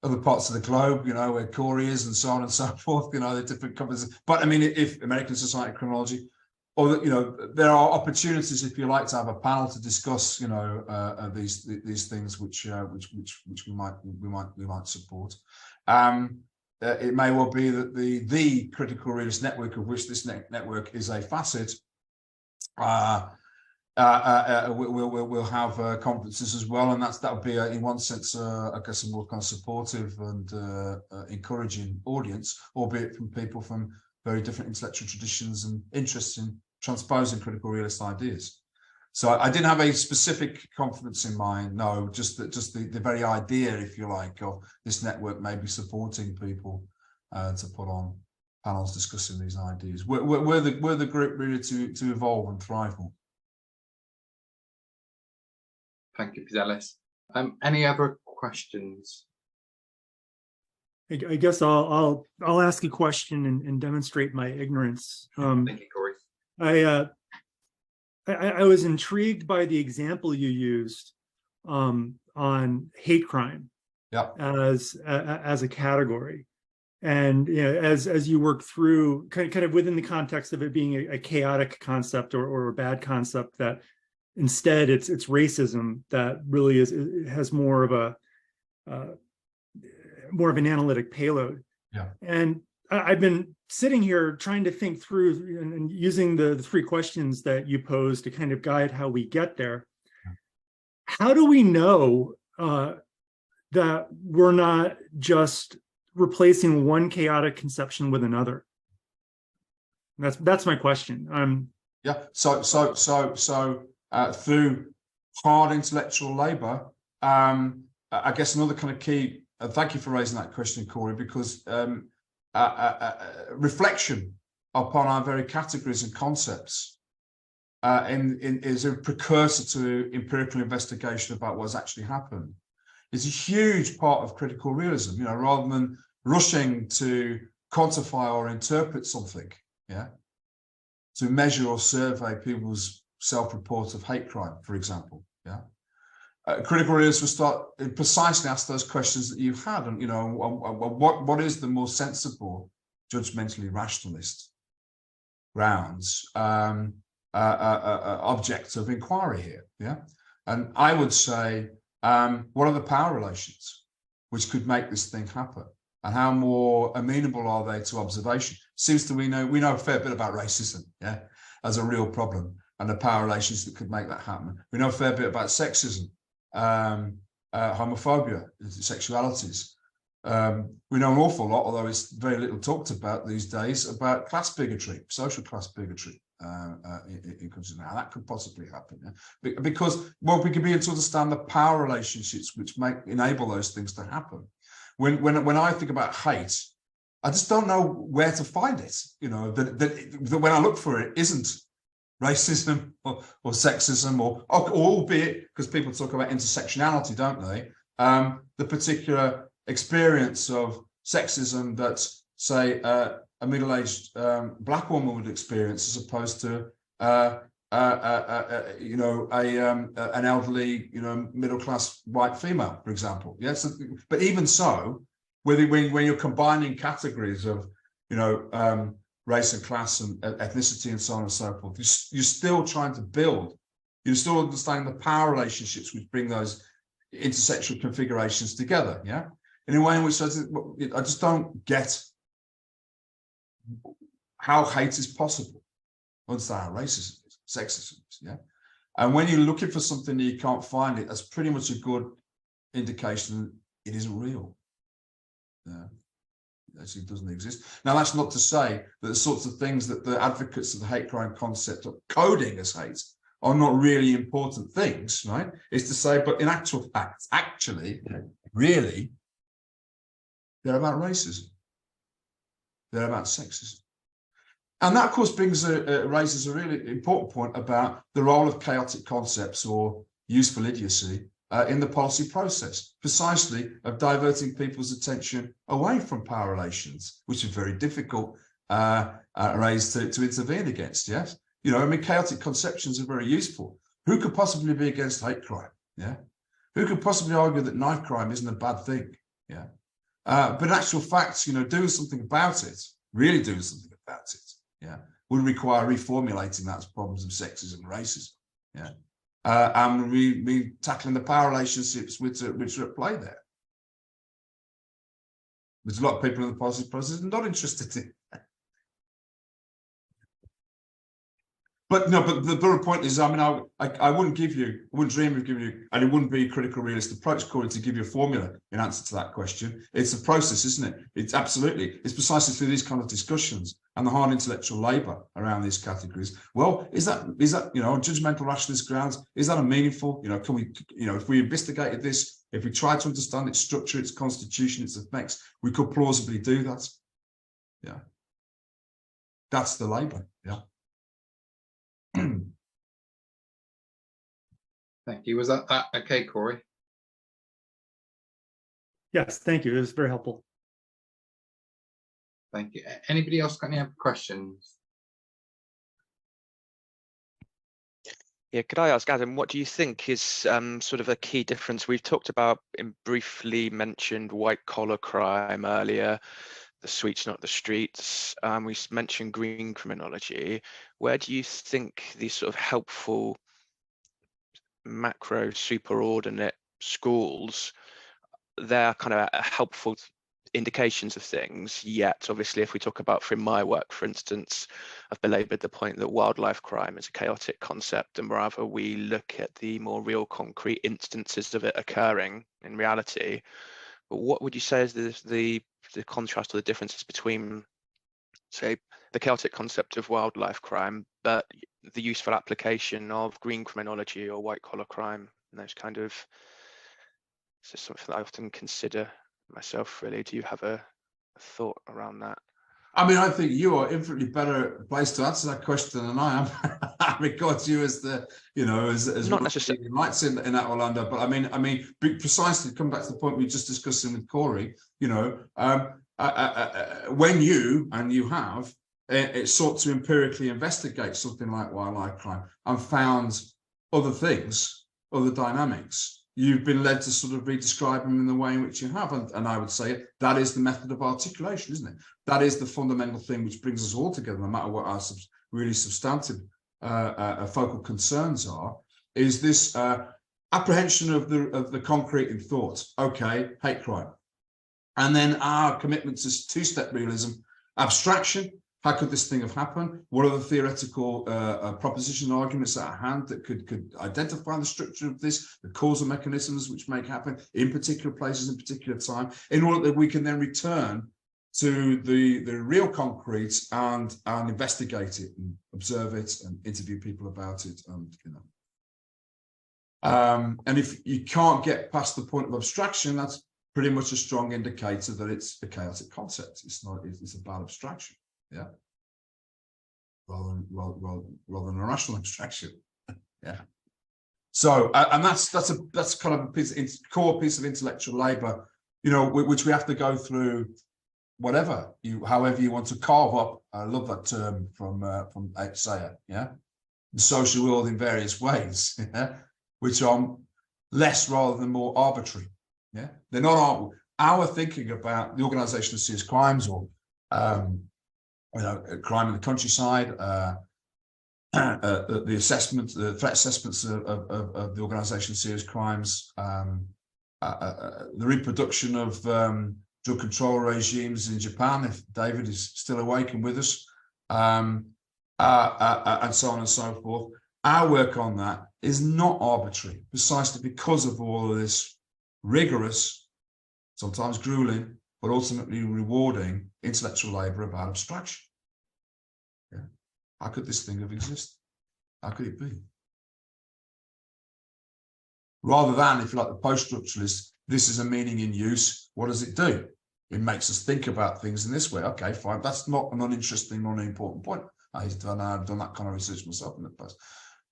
Speaker 2: other parts of the globe, where Corey is and so on and so forth, the different conferences. But I mean, if American Society of Criminology, or, there are opportunities, if you like, to have a panel to discuss, these things which we might support. It may well be that the critical realist network, of which this network is a facet, we'll have conferences as well, and that would be in one sense, I guess, a more kind of supportive and encouraging audience, albeit from people from very different intellectual traditions and interests in transposing critical realist ideas. So I didn't have a specific conference in mind, no, just the very idea, if you like, of this network maybe supporting people to put on panels discussing these ideas. We're the group really to evolve and thrive on.
Speaker 1: Thank you, Fidelis. Any other questions?
Speaker 6: I guess I'll ask a question and demonstrate my ignorance.
Speaker 1: Thank you, Corey.
Speaker 6: I was intrigued by the example you used on hate crime, as a category, and as you work through kind of within the context of it being a chaotic concept or a bad concept, that instead it's racism that really has more of an analytic payload.
Speaker 2: Yeah.
Speaker 6: And I've been sitting here trying to think through and using the three questions that you posed to kind of guide how we get there. How do we know that we're not just replacing one chaotic conception with another? That's my question.
Speaker 2: Yeah. So through hard intellectual labor, I guess another kind of key. Thank you for raising that question, Corey, because reflection upon our very categories and concepts is a precursor to empirical investigation about what's actually happened. It's a huge part of critical realism, rather than rushing to quantify or interpret something, to measure or survey people's self-report of hate crime, for example, critical realists will start precisely ask those questions that you've had, and what is the more sensible, judgmentally rationalist grounds, object of inquiry here, and I would say, what are the power relations which could make this thing happen, and how more amenable are they to observation? Seems to we know a fair bit about racism, as a real problem, and the power relations that could make that happen. We know a fair bit about sexism, homophobia, sexualities. We know an awful lot, although it's very little talked about these days, about class bigotry, social class bigotry in countries. Now that could possibly happen, because we can begin to understand the power relationships which enable those things to happen. When I think about hate, I just don't know where to find it. That when I look for it, isn't racism or sexism, or albeit, because people talk about intersectionality, don't they? The particular experience of sexism that, say, a middle-aged black woman would experience, as opposed to an elderly, middle-class white female, for example. Yes, but even so, when you're combining categories of, race and class and ethnicity and so on and so forth, you're still trying to build, you're still understanding the power relationships which bring those intersectional configurations together, in a way in which I just don't get how hate is possible. I understand how racism is, sexism is, and when you're looking for something that you can't find it, that's pretty much a good indication it isn't real. Actually doesn't exist. Now, that's not to say that the sorts of things that the advocates of the hate crime concept are coding as hate are not really important things, right? It's to say, but in actual fact, really, They're about racism. They're about sexism. And that, of course, raises a really important point about the role of chaotic concepts or useful idiocy in the policy process, precisely of diverting people's attention away from power relations, which are very difficult ways to intervene against. Yes, you know, I mean, chaotic conceptions are very useful. Who could possibly be against hate crime? Yeah, who could possibly argue that knife crime isn't a bad thing? Yeah, but in actual facts, you know, doing something about it, really doing something about it, yeah, would require reformulating that as problems of sexism and racism. Yeah. And we tackling the power relationships which are at play there. There's a lot of people in the policy process not interested in. But no, but the broader point is, I mean, I wouldn't dream of giving you, and it wouldn't be a critical realist approach, Corey, to give you a formula in answer to that question. It's a process, isn't it? It's absolutely, it's precisely through these kind of discussions and the hard intellectual labour around these categories. Well, is that, you know, on judgmental rationalist grounds, is that a meaningful, you know, can we, you know, if we investigated this, if we tried to understand its structure, its constitution, its effects, we could plausibly do that. Yeah. That's the labour, yeah.
Speaker 1: Thank you. Was that okay, Corey?
Speaker 6: Yes, thank you. It was very helpful.
Speaker 1: Thank you. Anybody else got any other questions?
Speaker 5: Yeah, could I ask Adam, what do you think is sort of a key difference? We've talked about and briefly mentioned white collar crime earlier, the sweets, not the streets. We mentioned green criminology. Where do you think these sort of helpful macro superordinate schools, they're kind of helpful indications of things, yet obviously if we talk about, from my work for instance, I've belaboured the point that wildlife crime is a chaotic concept, and rather we look at the more real concrete instances of it occurring in reality. But what would you say is the contrast or the differences between, say, the chaotic concept of wildlife crime, but the useful application of green criminology or white collar crime, and those kind of, it's just something that I often consider myself, really. Do you have a thought around that?
Speaker 2: I mean, I think you are infinitely better placed to answer that question than I am, because you as the, you know, as
Speaker 5: not necessarily
Speaker 2: lights in that Orlando. But I mean, precisely come back to the point we were just discussing with Corey. You know, when you have it sought to empirically investigate something like wildlife crime and found other things, other dynamics, you've been led to sort of re-describe them in the way in which you have. And I would say that is the method of articulation, isn't it? That is the fundamental thing which brings us all together, no matter what our really substantive focal concerns are, is this apprehension of the concrete in thought. Okay, hate crime. And then our commitment to two-step realism, abstraction. How could this thing have happened? What are the theoretical proposition arguments at hand that could identify the structure of this, the causal mechanisms which make happen in particular places, in particular time, in order that we can then return to the real concrete and investigate it and observe it and interview people about it, and you know. And if you can't get past the point of abstraction, that's pretty much a strong indicator that it's a chaotic concept. It's not. It's a bad abstraction. Yeah, rather than a rational abstraction. Yeah. So, and that's kind of a core piece of intellectual labour, you know, which we have to go through, however you want to carve up. I love that term from Sayer. Yeah, the social world in various ways, yeah? Which are less rather than more arbitrary. Yeah, they're not our thinking about the organisation of serious crimes or you know, crime in the countryside, the assessment, the threat assessments of the organisation of serious crimes, the reproduction of drug control regimes in Japan, if David is still awake and with us, and so on and so forth. Our work on that is not arbitrary, precisely because of all of this rigorous, sometimes grueling, but ultimately rewarding intellectual labour about abstraction. Yeah. How could this thing have existed? How could it be? Rather than, if you like, the post-structuralist, this is a meaning in use, what does it do? It makes us think about things in this way. Okay, fine. That's not an uninteresting or unimportant point. I've done that kind of research myself in the past.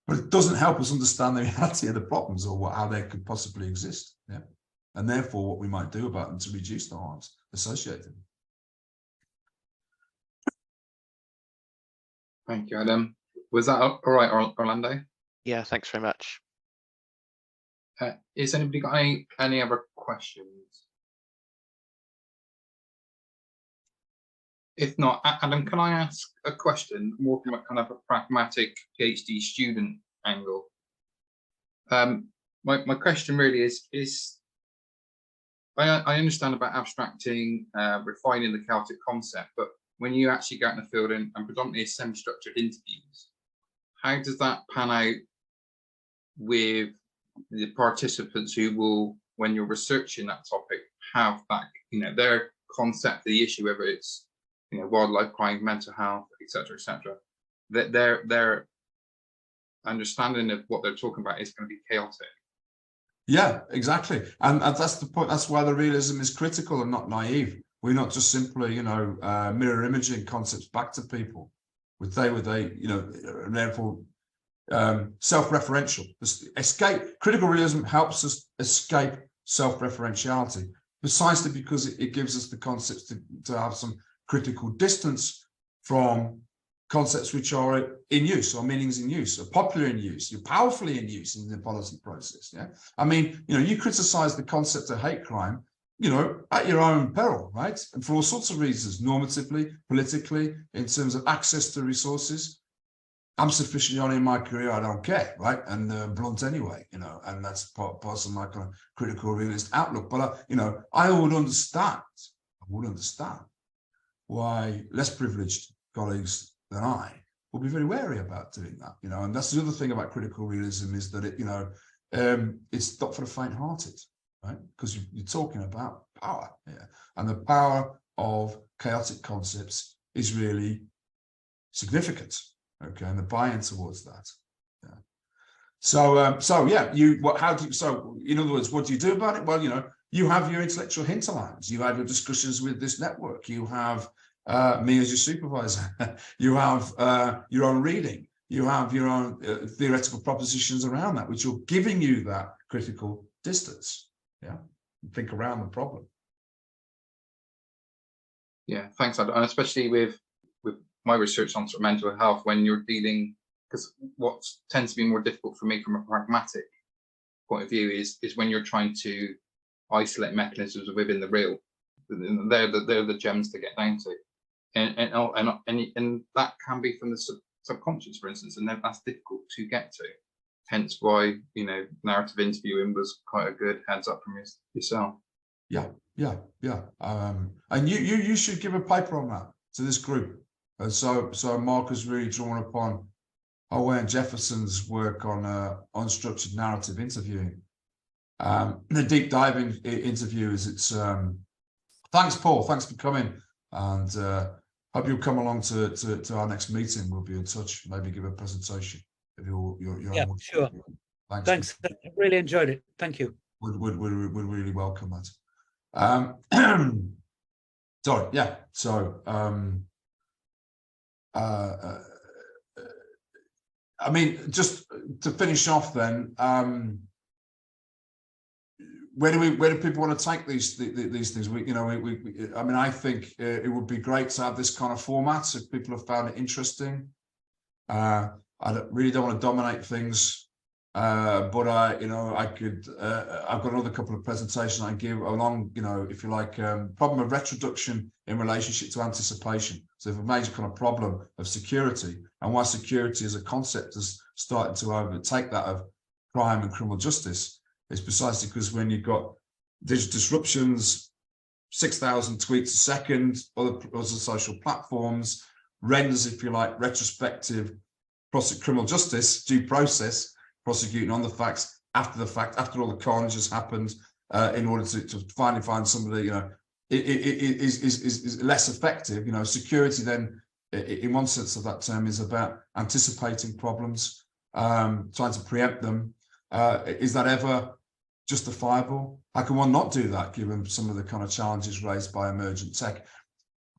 Speaker 2: But it doesn't help us understand the reality of the problems or how they could possibly exist. Yeah. And therefore what we might do about them to reduce the harms associated.
Speaker 1: Thank you, Adam. Was that all right, Orlando?
Speaker 5: Yeah, thanks very much.
Speaker 1: Is anybody got any other questions? If not, Adam, can I ask a question more from a kind of a pragmatic PhD student angle? My question really is I understand about abstracting, refining the chaotic concept, but when you actually go out in the field and predominantly semi-structured interviews, how does that pan out with the participants who will, when you're researching that topic, have that, their concept of the issue, whether it's, wildlife crime, mental health, etc., that their understanding of what they're talking about is going to be chaotic.
Speaker 2: Yeah, exactly. And that's the point. That's why the realism is critical and not naive. We're not just simply, mirror imaging concepts back to people. And therefore self-referential. Critical realism helps us escape self-referentiality, precisely because it gives us the concepts to have some critical distance from concepts which are in use, or meanings in use, or popular in use, you're powerfully in use in the policy process. Yeah, I mean, you criticize the concept of hate crime, at your own peril, right? And for all sorts of reasons, normatively, politically, in terms of access to resources. I'm sufficiently on in my career, I don't care, right? And blunt anyway, and that's part of my kind of critical realist outlook. But I would understand why less privileged colleagues than I will be very wary about doing that, and that's the other thing about critical realism, is that it's not for the faint-hearted, right? Because you're talking about power, and the power of chaotic concepts is really significant, okay, and the buy-in towards that. Yeah. So in other words, what do you do about it? Well, you have your intellectual hinterlands, you have your discussions with this network, you have me as your supervisor, you have your own reading, you have your own theoretical propositions around that, which are giving you that critical distance. Yeah, think around the problem.
Speaker 1: Yeah, thanks, Adam. And especially with my research on sort of mental health, when you're dealing, because what tends to be more difficult for me from a pragmatic point of view is when you're trying to isolate mechanisms within the real. They're the gems to get down to, and that can be from the subconscious, for instance, and that's difficult to get to. Hence why narrative interviewing was quite a good heads up from yourself.
Speaker 2: Yeah. And you should give a paper on that to this group. And so Mark has really drawn upon Owen Jefferson's work on unstructured narrative interviewing. The deep diving interviews. It's thanks, Paul. Thanks for coming, and hope you'll come along to our next meeting. We'll be in touch. Maybe give a presentation if you're
Speaker 3: yeah, sure. Thanks. I really enjoyed it. Thank you.
Speaker 2: Would really welcome that. Sorry. Yeah. So. I mean, just to finish off, then, where do people want to take these things? I mean, I think it would be great to have this kind of format if people have found it interesting. I really don't want to dominate things, but I could. I've got another couple of presentations I can give along. If you like, problem of retroduction in relationship to anticipation. So, if a major kind of problem of security, and why security as a concept has started to overtake that of crime and criminal justice, is precisely because when you've got digital disruptions, 6,000 tweets a second, other social platforms, renders, if you like, retrospective criminal justice, due process, prosecuting on the facts, after the fact, after all the carnage has happened, in order to finally find somebody, is less effective. Security then, in one sense of that term, is about anticipating problems, trying to preempt them. Is that ever justifiable? How can one not do that, given some of the kind of challenges raised by emergent tech?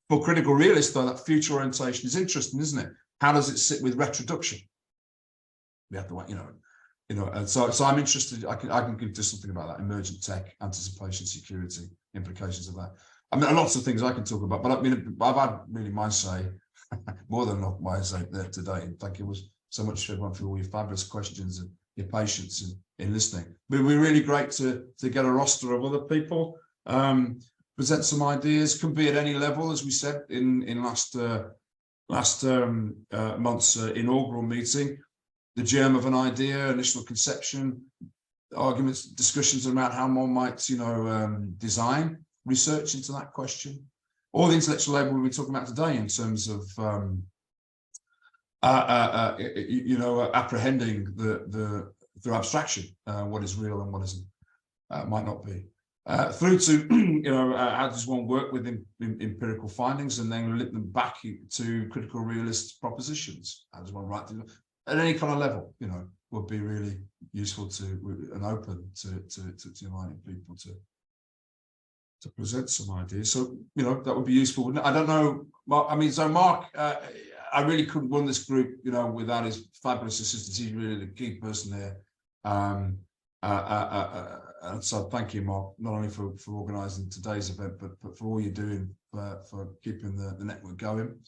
Speaker 2: For critical realists, though, that future orientation is interesting, isn't it? How does it sit with retroduction? We have to, and so I'm interested. I can do something about that. Emergent tech, anticipation, security, implications of that. I mean, lots of things I can talk about, but I mean, I've had really my say, more than enough my say there today. And thank you so much, everyone, for all your fabulous questions and your patience in listening. But we're really great to get a roster of other people, present some ideas. Can be at any level, as we said in last month's inaugural meeting. The germ of an idea, initial conception, arguments, discussions around how one might, design research into that question, or the intellectual labor we've been talking about today in terms of, apprehending through abstraction, what is real and what isn't, might not be, through to, how does one work with empirical findings and then link them back to critical realist propositions? How does one write through at any kind of level, would be really useful to and open to inviting people to present some ideas. So, that would be useful, wouldn't it? I don't know, Mark, so Mark, I really couldn't run this group, without his fabulous assistance. He's really the key person there. And so thank you, Mark, not only for organising today's event, but for all you're doing for keeping the network going.